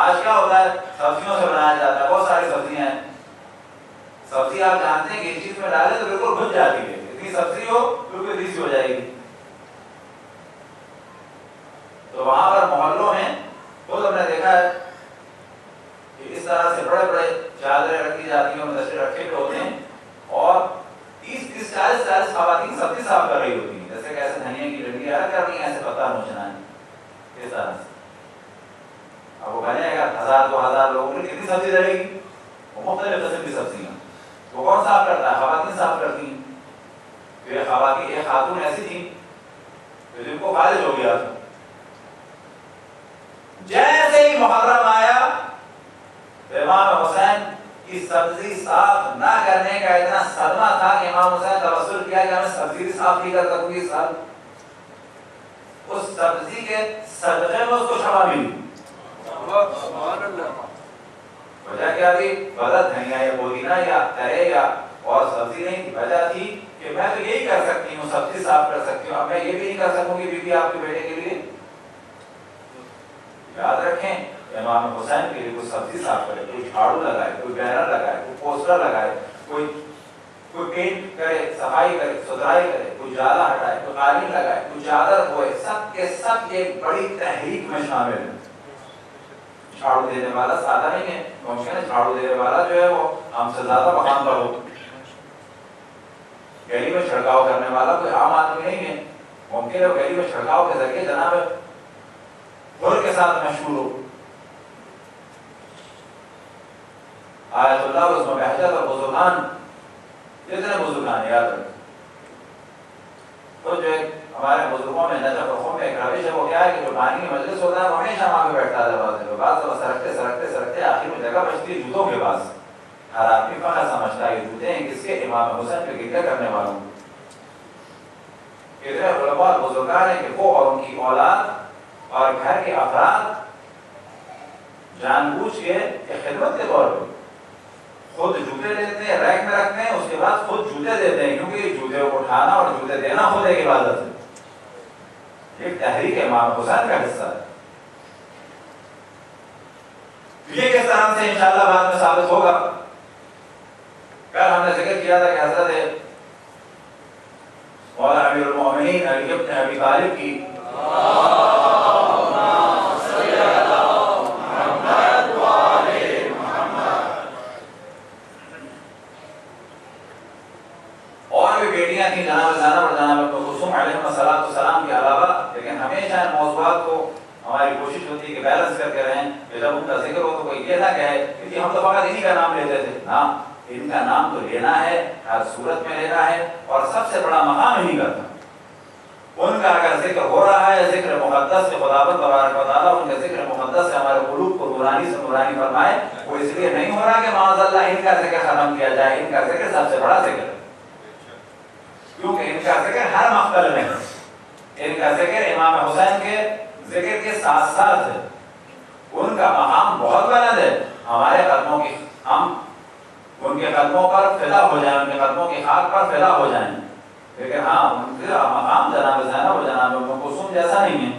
آج کیا ہوتا ہے؟ سبزیوں سے بنایا جاتا ہے، بہت ساری سبزیاں ہیں. سبزی آپ جانتے ہیں کہ اس چیز میں ڈالیں تو بالکل بھج جاتی ہے، اتنی سبزی ہو بالکل ریسی ہو جائے گی. تو وہاں پر محلوں میں خود ہم نے دیکھا ہے کہ اس طرح سے بڑے بڑے چادریں رکھی جاتی ہیں، مدرسے رکھے ہوئے ہوتے ہیں اور 30-40 خواتین سبزی صاف کر رہی ہوتی ہیں. جیسے کیسے دھنیا کی تجارت کرنی ہے ایسے پتہ نوچنا ہے اس طرح سے. اب وہ بنے گا 1000-2000 لوگوں نے کتنی سبزی رہے گی؟ وہ مختلف قسم کی سبزیاں. وہ کون صاف کرتا ہے؟ خواتین صاف کرتی ہیں. تو یہ خواتین ایک خاتون ایسی تھی کہ جن کو فالج ہو گیا تھا. جیسے ہی محرم آیا امام حسین کی سبزی صاف نہ کرنے کا اتنا صدمہ تھا کہ امام حسین توسل کیا کہ میں سبزی صاف نہیں کر سکوں گی سال. اس سبزی کے صدقے میں اس کو شفا ملی. وجہ کیا تھی؟ وجہ دھنیا یا پودینہ یا ترے یا اور سبزی نہیں تھی. وجہ تھی کہ میں تو یہی کر سکتی ہوں سبزی صاف کر سکتی ہوں, اب میں یہ بھی نہیں کر سکوں گی بی بی آپ کے بیٹے کے لیے. یاد رکھیں امام حسین کے لیے کوئی سبزی صاف کرے, کوئی جھاڑو لگائے, کوئی بینر لگائے, کوئی پوسٹر لگائے, کوئی پینٹ کرے, صفائی کرے, ستھرائی کرے, کوئی جالا ہٹائے, کوئی قالین لگائے, کوئی چادر دھوئے, سب کے سب ایک بڑی تحریک میں شامل ہے. جھاڑو دینے والا سادہ نہیں ہے, ممکن ہے جھاڑو دینے والا جو ہے وہ ہم سے زیادہ مقام پر ہو. گلی میں چھڑکاؤ کرنے والا کوئی عام آدمی نہیں ہے, ممکن ہے وہ گلی میں چھڑکاؤ کے ذریعے جناب غور کے ساتھ مشہور ہو. آیت اللہ اس میں بہجت اور بزرگان, جتنے بزرگان یاد رکھیں. تو جو ہمارے بزرگوں میں نجف رخوں میں ایک روش ہے, وہ کیا ہے کہ جو پانی کی مجلس ہوتا ہے وہ ہمیشہ وہاں پہ بیٹھتا ہے دروازے پہ. بعض دفعہ سرکتے سرکتے سرکتے آخر میں جگہ بچتی ہے جوتوں کے پاس. ہر آدمی فخر سمجھتا ہے یہ جوتے ہیں کس کے؟ امام حسین پہ گریہ کرنے والوں. اتنے علماء اور بزرگان ہیں کہ وہ اور ان کی اولاد اور گھر کے افراد جان بوجھ کے خدمت کے طور پہ خود جوتے لیتے ہیں, ریک میں رکھتے ہیں, اس کے بعد خود جوتے دیتے ہیں, کیونکہ جوتے کو اٹھانا اور جوتے دینا خود ایک عبادت ہے. یہ تحریک امام حسین کا حصہ ہے. یہ کس طرح سے انشاءاللہ بعد میں ثابت ہوگا. کل ہم نے ذکر کیا تھا کہ حضرت مولا امیر المومنین علی ابن ابی طالب کی اور بھی بیٹیاں تھیں, جناب زینب اور جناب کلثوم علیہم السلام کے علاوہ, لیکن ہمیشہ ان موضوعات کو ہماری کوشش ہوتی ہے کہ بیلنس کر کے رہیں, کہ جب ان کا ذکر ہو تو کوئی یہ نہ کہے کہ ہم تو فقط انہی کا نام لیتے تھے. ہاں, ان کا نام تو لینا ہے, ہر صورت میں لینا ہے, اور سب سے بڑا مقام انہی کا تھا. ان کا اگر ذکر ہو رہا ہے, ذکر مقدس سے خداوند تبارک و تعالیٰ ان کے ذکر مقدس سے ہمارے قلوب کو نورانی سے نورانی فرمائے, وہ اس لیے نہیں ہو رہا کہ معاذ اللہ ان کا ذکر ختم کیا جائے. ان کا ذکر سب سے بڑا ذکر ہے, کیونکہ ان کا ذکر ہر مقتل میں ہے. ان کا ذکر امام حسین کے ذکر کے ساتھ ساتھ ہے. ان کا مقام بہت بلند ہے. ہمارے قدموں کی, ہم ان کے قدموں پر فدا ہو جائیں, ان کے قدموں کی خاک پر فدا ہو جائیں, لیکن ہاں ان کا مقام جناب زینب اور جناب ام کلثوم جیسا نہیں ہے,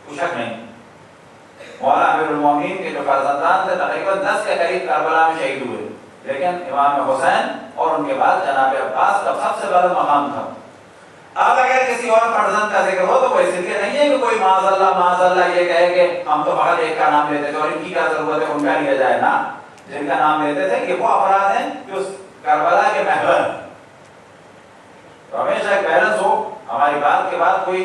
کوئی شک نہیں. مولا امیر المومنین کے جو فرزندان تھے تقریباً 10 کے قریب کربلا میں شہید ہوئے, لیکن امام حسین اور ان کے بعد جناب عباس کا سب سے بلند مقام تھا. اب اگر کسی اور فرزند کا ذکر ہو تو وہ اس لیے نہیں ہے کہ کوئی معاذ اللہ یہ کہے کہ ہم تو فقط ایک کا نام لیتے تھے اور ان کی کیا ضرورت ہے ان کا لیا جائے. نا, جن کا نام لیتے تھے کہ وہ افراد ہیں جو کربلا کے محور ہیں. تو ہمیشہ ایک بیلنس ہو, ہماری بات کے بعد کوئی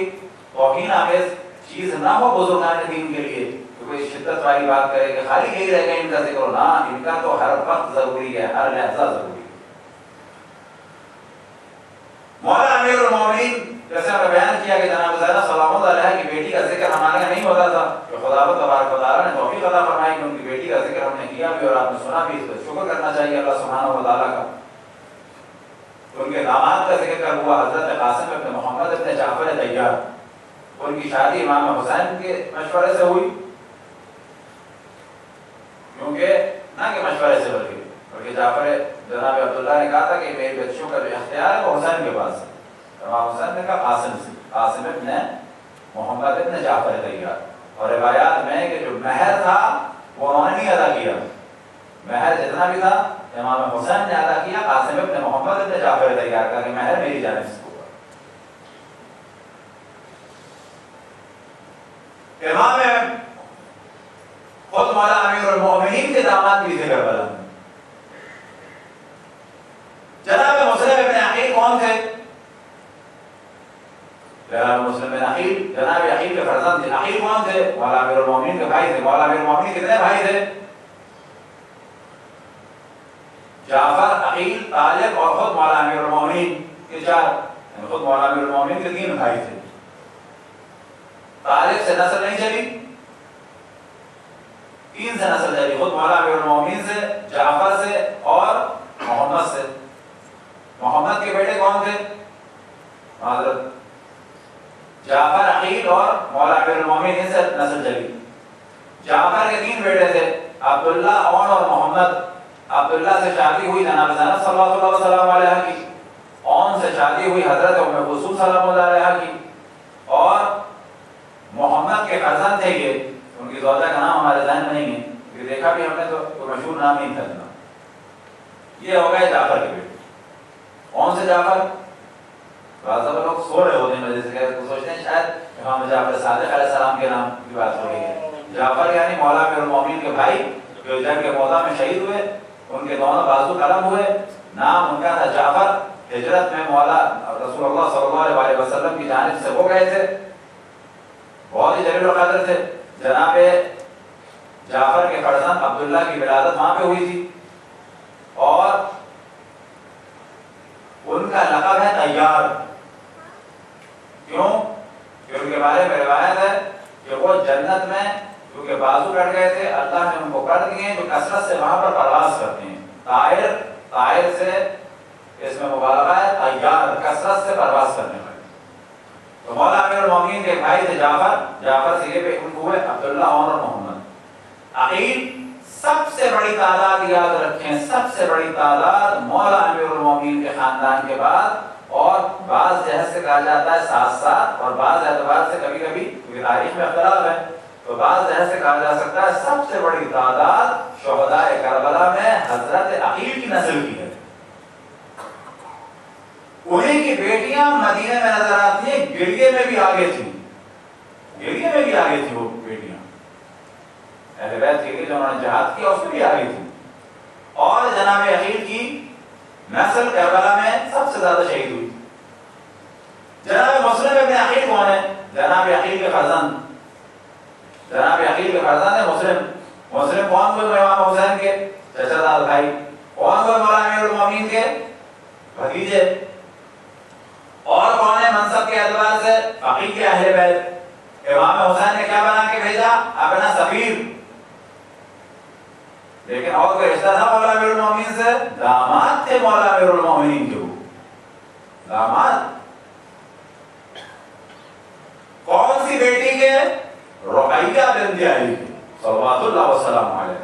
توہین آمیز چیز نہ ہو بزرگان دین کے لیے, کہ کوئی شدت والی بات کرے کہ خالی یہی رہ گئے ان کا ذکر ہو. نا, ان کا تو ہر وقت ضروری ہے, ہر لحظہ ضروری ہے. مولا امیر المومنین جیسے ہم نے بیان کیا کہ جناب زینب سلام اللہ علیہ کی بیٹی کا ذکر ہمارے یہاں نہیں ہوتا تھا, کہ خداوند تبارک و تعالیٰ نے توفیق عطا فرمائی کہ ان کی بیٹی کا ذکر ہم نے کیا بھی اور آپ نے سنا بھی. اس پر شکر کرنا چاہیے اللہ سبحانہ و تعالیٰ کا. ان کے داماد کا ذکر کر ہوا حضرت قاسم ابن محمد ابن جعفر طیار. ان کی شادی امام حسین کے مشورے سے ہوئی, کیونکہ نہ کہ مشورے سے بلکہ جعفر جناب عبداللہ نے کہا تھا کہ میری بچوں کا جو اختیار ہے وہ حسین کے پاس ہے. امام حسین نے کہا قاسم سے, قاسم ابن محمد ابن جعفر طیار. اور روایات میں کہ جو مہر تھا وہ انہوں نے نہیں ادا کیا, مہر جتنا بھی تھا امام حسین نے ادا کیا, قاسم ابن محمد ابن جعفر طیار کا کہ مہر میری جانب سے ہوگا. امام خود مولا امیر المومنین کے داماد بھی ذکر بلند. جناب مسلم ابن عقیل کون تھے؟ جناب مسلم بن عقیل جناب عقیل کے فرزند تھے. عقیل کون تھے؟ مولا امیر المومنین کے بھائی تھے. مولا امیر المومنین کتنے بھائی تھے؟ جعفر، عقیل، طالب اور خود مولا امیر المومنین کے 4. خود مولا امیر المومنین کے 3 بھائی تھے. طالب سے نسل نہیں چلی، 3 سے نسل چلی، خود مولا امیر المومنین سے، جعفر سے اور محمد سے. محمد کے بیٹے کون تھے؟ حضرت جعفر، عقیل اور مولا امیر المومنین سے نسل چلی. جعفر کے 3 بیٹے تھے، عبداللہ، اون اور محمد. عبداللہ سے شادی ہوئی جناب زینب صلی اللہ علیہ وسلم علیہ کی. اون سے شادی ہوئی حضرت ام کلثوم سلام اللہ علیہ کی. اور محمد کے فرزند تھے یہ، ان کی زوجہ کا نام ہمارے ذہن میں نہیں ہے، یہ دیکھا بھی ہم نے تو کوئی مشہور نام نہیں تھا. یہ ہو گئے جعفر کے بیٹے. اون سے جعفر، بعض لوگ سو رہے ہوتے ہیں وجہ سے سوچتے ہیں شاید امام جعفر صادق علیہ السلام کے نام کی بات ہو رہی ہے. جعفر یعنی مولا امیر المومنین کے بھائی جو جنگ کے موضع میں شہید ہوئے، ان کے دونوں بازو قلم ہوئے. نام ان کا تھا جعفر. ہجرت میں مولا رسول اللہ صلی اللہ علیہ وسلم کی جانب سے وہ گئے تھے، بہت ہی جلیل القدر تھے. جناب جعفر کے فرزند عبداللہ کی ولادت وہاں پہ ہوئی تھی، اور ان کا لقب ہے طیار. کیوں؟ کہ ان کے بارے میں روایت ہے کہ وہ جنت میں کیونکہ بازو کٹ گئے تھے، اللہ نے ان کو کر دیے جو کثرت سے وہاں پر پرواز کرتے ہیں. طائر سے اس میں مبالغہ ہے، طیار کثرت سے پرواز کرنے والے. تو مولا امیر المومنین کے بھائی تھے جعفر سے یہ ان کو ہوئے عبداللہ اور محمد. عقیل سب سے بڑی تعداد یاد رکھیں، سب سے بڑی تعداد مولا امیر المومنین کے خاندان کے بعد، اور بعض جہت سے کہا جاتا ہے 7 اور بعض اعتبار سے کبھی کبھی کیونکہ تاریخ میں اختلاف ہے تو بعض جہت سے کہا جا سکتا ہے سب سے بڑی تعداد شہدائے کربلا میں حضرت عقیل کی نسل کی ہے. انہیں کی بیٹیاں مدینے میں نظر آتی ہیں، گریے میں بھی آگے تھیں، گریے میں بھی آگے تھی وہ بیٹیاں. اہل بیت کے لیے جو انہوں نے جہاد کیا اس میں بھی آگے تھی. اور جناب عقیل کی نسل کربلا میں سب سے زیادہ شہید ہوئی. جناب مسلم ابن عقیل کون ہے؟ جناب عقیل کے فرزند، جناب عقیل کے فرزند ہے مسلم. مسلم کون ہوئے؟ امام حسین کے چچا زاد بھائی. کون ہوئے؟ مولا امیر المومنین کے بھتیجے. اور کون ہے منصب کے اعتبار سے؟ عقیل کے اہل بیت. امام حسین نے کیا بنا کے بھیجا؟ اپنا سفیر. لیکن اور کوئی رشتہ تھا مولا امیر المومنین سے؟ داماد تھے مولا امیر المومنین کے. وہ داماد کون سی بیٹی کے؟ رقیہ بنت علی کے صلوات اللہ وسلام علیہ.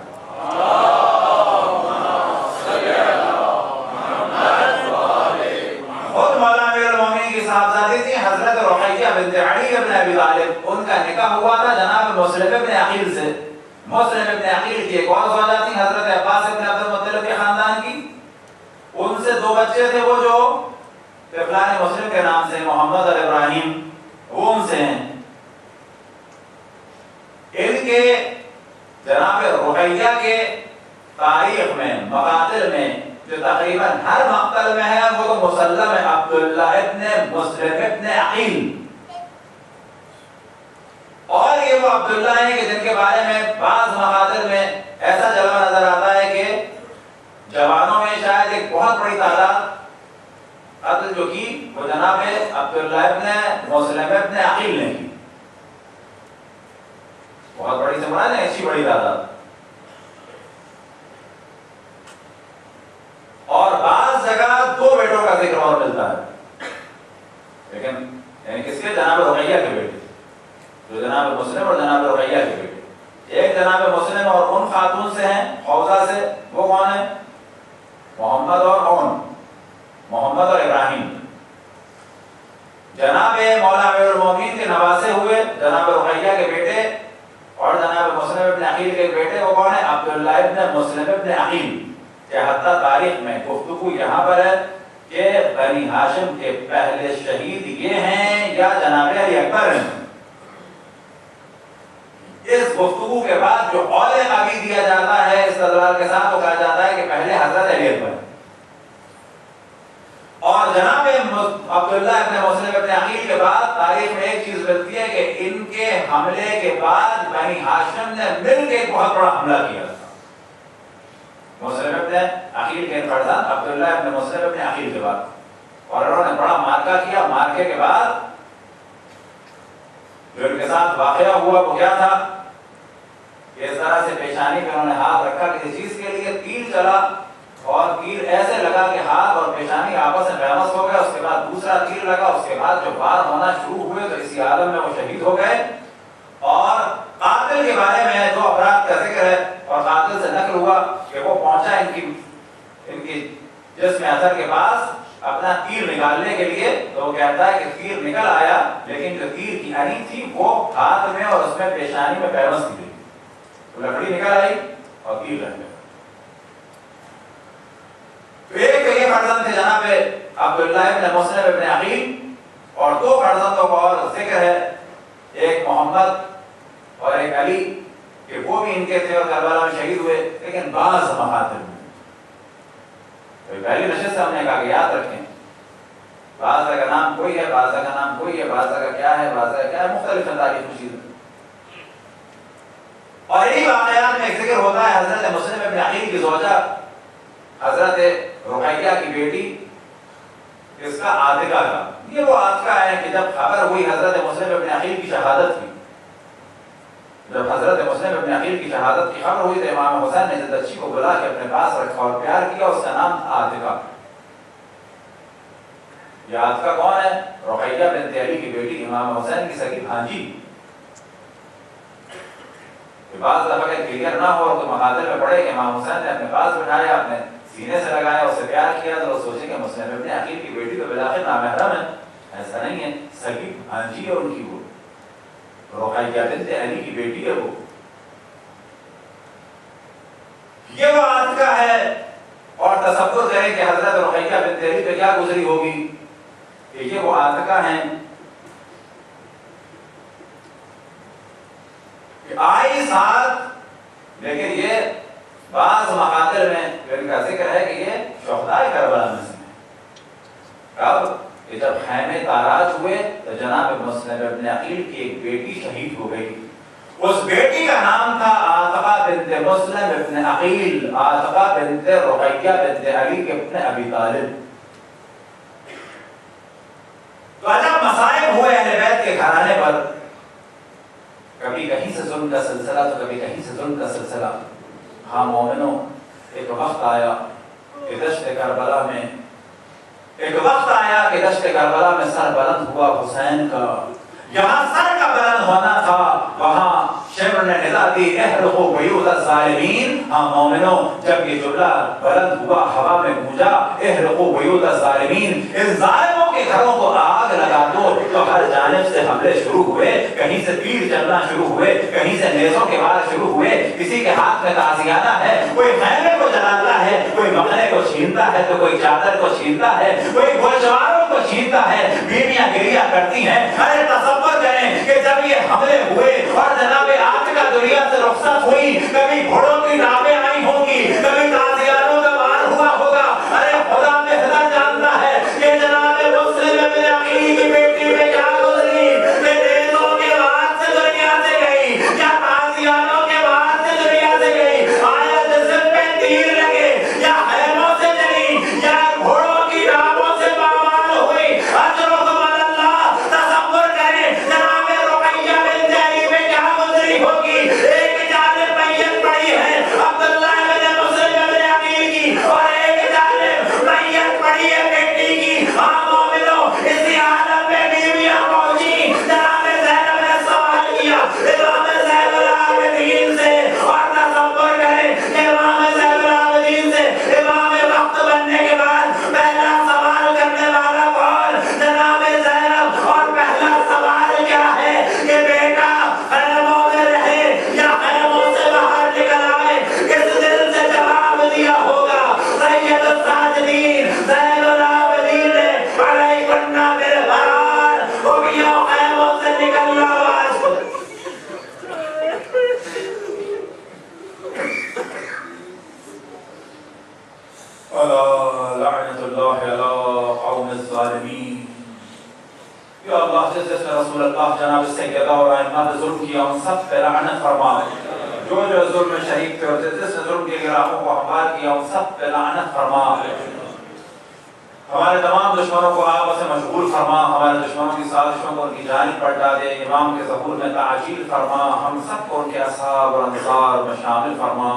خود مولا امیر المومنین کی صاحبزادی تھی حضرت رقیہ بنت علی ابن ابی طالب. ان کا نکاح ہوا تھا جناب مسلم ابن عقیل سے. مسلم ابن عقیل کی ایک اور زوجہ تھی حضرت عباس ابن عبد المطلب کے خاندان کی. ان سے 2 بچے تھے، وہ جو طفلان مسلم کے نام سے محمد اور ابراہیم، وہ ان سے ہیں. ان کے جناب رقیہ کے تاریخ میں مقاتل میں جو تقریباً ہر مقتل میں ہے وہ تو مسلم ہے عبداللہ ابن مسلم ابن عقیل. اور یہ وہ عبداللہ ہیں کہ جن کے بارے میں بعض مقاتل میں ایسا جلوہ نظر آتا ہے کہ جوانوں میں شاید ایک بہت بڑی تعداد قتل جو کی وہ جناب عبداللہ ابن مسلم ابن عقیل نے کی. بہت بڑی سے مراد ہے ایسی بڑی تعداد. اور بعض جگہ 2 بیٹوں کا ذکر اور ملتا ہے، لیکن یعنی کس کے؟ جناب رقیہ کے بیٹے، جو جناب مسلم اور جناب رقیہ کے بیٹے. ایک جناب مسلم اور ان خاتون سے ہیں حوضہ سے، وہ کون ہے؟ محمد اور اون، محمد اور ابراہیم. جناب مولا امیر المومنین کے نواسے ہوئے جناب رقیہ کے بیٹے، اور جناب مسلم ابن عقیل کے بیٹے وہ کون ہے؟ عبداللہ ابن مسلم ابن عقیل. کہ حتیٰ تاریخ میں گفتگو یہاں پر ہے کہ بنی ہاشم کے پہلے شہید یہ ہیں یا جناب علی اکبر ہیں. اس گفتگو کے بعد جو قول ابھی دیا جاتا ہے استدلال کے ساتھ وہ کہا جاتا ہے کہ پہلے حضرت علی اکبر. اور جناب عبداللہ ابن مسلم ابن عقیل کے بعد تاریخ میں ایک چیز ملتی ہے کہ ان کے حملے کے بعد بنی ہاشم نے مل کے ایک بہت بڑا حملہ کیا تھا مسلم ابن عقیل کے فرزند عبداللہ ابن مسلم ابن عقیل کے بعد، اور انہوں نے بڑا مارکا کیا. مارکے کے بعد جو ان کے ساتھ واقعہ ہوا وہ کیا تھا؟ اس طرح سے پیشانی پہ انہوں نے ہاتھ رکھا کسی چیز کے لیے، تیر چلا اور تیر ایسے لگا کہ ہاتھ اور پیشانی آپس میں ملوث ہو گئے. اس کے بعد دوسرا تیر لگا، اس کے بعد جو بار ہونا شروع ہوئے تو اسی عالم میں وہ شہید ہو گئے. اور قاتل کے بارے میں دو افراد کا ذکر ہے، اور قاتل سے نقل ہوا کہ وہ پہنچا ان کی جسم اثر کے پاس اپنا تیر نکالنے کے لیے، تو وہ کہتا ہے کہ تیر نکل آیا لیکن جو تیر کی اڑی تھی وہ ہاتھ میں اور اس میں پیشانی میں پیوست تھی. لکڑی نکل آئی اور تیر لگ گیا. ایک یہ فرزند تھے جناب عبداللہ ابن مسلم ابن عقیل، اور دو فرزندوں کا اور ذکر ہے، ایک محمد اور ایک علی، کہ وہ بھی ان کے تھے اور کربلا میں شہید ہوئے لیکن بعض مقاتل میں. پہلی نشست سے ہم نے کہا کہ یاد رکھیں بعض کا نام کوئی ہے، بعض کا نام کوئی ہے، بعض کا کیا ہے، بعض کا کیا ہے، مختلف تاریخ چیزیں. اور انہی واقعات میں ایک ذکر ہوتا ہے حضرت مسلم ابن عقیل کی زوجہ حضرت رقیہ کی بیٹی اس کا عاتقہ کا. یہ وہ عاتقہ ہے کہ جب خبر ہوئی حضرت مسلم ابن عقیل کی شہادت کی، جب حضرت مسلم ابن عقیل کی شہادت کی خبر ہوئی تو امام حسین نے بچی کو بلا کے اپنے پاس رکھا اور پیار کیا. اس کا نام تھا عاتقہ. یہ عاتقہ کون ہے؟ رقیہ بنت علی کی بیٹی، امام حسین کی سگی بھانجی. بعض دفعہ کلیئر نہ ہو تو مقاتل میں پڑے کہ امام حسین نے اپنے پاس بٹھایا، اپنے سینے سے لگایا، اسے پیار کیا، تو وہ سوچے کہ مسلم ابن عقیل کی بیٹی تو بالآخر نامحرم ہے. ایسا نہیں ہے، سگی بھانجی ہے ان کی، وہ رقیہ بنت علی کی بیٹی ہے. وہ یہ وہ عاتقہ ہے. اور تصور کریں کہ حضرت رقیہ بنت علی پہ کیا گزری ہوگی کہ یہ وہ عاتقہ ہیں کہ آئی ساتھ، لیکن یہ بعض مقاتل میں ان کا ذکر ہے کہ یہ شہداء کربلا میں سے ہیں. کب؟ کہ جب خیمے تاراج ہوئے تو جناب مسلم ابن عقیل کی ایک بیٹی شہید ہو گئی. اس بیٹی کا نام تھا عاتقہ بنت مسلم ابن عقیل، عاتقہ بنت رقیہ بنت علی ابن ابی طالب. تو عجب مصائب ہوئے اہل بیت کے گھرانے پر، کبھی کہیں سے ظلم کا سلسلہ تو کبھی کہیں سے ظلم کا سلسلہ. ہاں مومنوں، ایک وقت آیا کہ دشت کربلا میں، ایک وقت آیا کہ دشت کربلا میں سر بلند ہوا حسین کا. جہاں سر کا بلند ہونا تھا وہاں شمر نے ندا دی احرقوا بیوت الظالمین. ہاں مومنوں، جب یہ جملہ بلند ہوا ہوا میں گونجا احرقوا بیوت الظالمین، ان ظالموں کے گھروں کو آگ لگا دو، تو ہر جانب سے حملے شروع ہوئے. کہیں سے تیر چلنا شروع ہوئے، کہیں سے نیزوں کے وار شروع ہوئے. کسی کے ہاتھ میں تازیانہ ہے، کوئی خیمے کو جلاتا ہے، کوئی بکرے کو چھینتا ہے، تو کوئی چادر کو چھینتا ہے، کوئی گوشواروں کو چھینتا ہے. بیویاں گریہ کرتی ہیں. ارے تصور کریں کہ جب یہ حملے ہوئے اور جناب عاتقہ دنیا سے رخصت ہوئی، کبھی گھوڑوں کی ناویں آئی ہوں گی، کبھی تازیانوں کا وار ہوا ہوگا. ارے خدا بہتر جانتا ہے کہ جناب مسلم ابن عقیل کی بیٹی میں کیا گزری، کہ نیزوں کے وار سے دنیا سے گئی یا تازیانوں کے وار سے دنیا سے گئی، آیا جسم پہ تیر لگے یا خیموں سے چلی یا گھوڑوں کی ناووں سے پامال ہوئی. اجرکم اللہ. تصور کریں جناب رقیہ بنت علی میں کیا گزری ہوگی. ایک جانب میت پڑی ہے عبداللہ بن مسلم بن عقیل کی، اور ایک جانب میت پڑی ہے بیٹی کی. ہاں مومنوں، اسی عالم میں بیویاں پہنچی. جناب زینب نے سوال کیا امام زین العابدین سے، اور تصور کریں کہ امام زین العابدین سے امام وقت بننے کے بعد پہلا سوال کرنے والا کون؟ جناب زینب. اور پہلا سوال کیا ہے کہ بیٹا خیموں میں رہے یا خیموں سے باہر نکل آئے؟ کس دل سے جواب دیا ہوگا؟ سید الساجدین زین العابدین نے علیکن بالفرار، اگیوں خیموں سے نکلنا آواز. اللہ ولعنة الله على قوم الظالمين. یا اللہ جس جس نے رسول اللہ جناب سیدہ اور ائمہ نے ظلم کیا ان سب پہ لعنت فرما، جو ظلم میں شریک تھے اور جس جس نے ظلم کے گراہوں کو ہموار کیا ان سب پہ لعنت فرما، ہمارے تمام دشمنوں کو آپ سے مشغول فرما، ہمارے دشمنوں کی سازشوں کو ان کی جانب پلٹا دے، امام کے ظہور میں تعجیل فرما، ہم سب کو ان کے اصحاب اور انصار میں شامل فرما.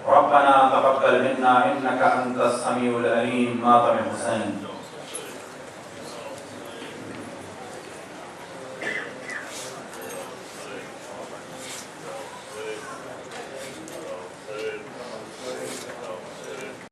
ربنا تقبل منا انك انت السميع العليم. ماتم حسین.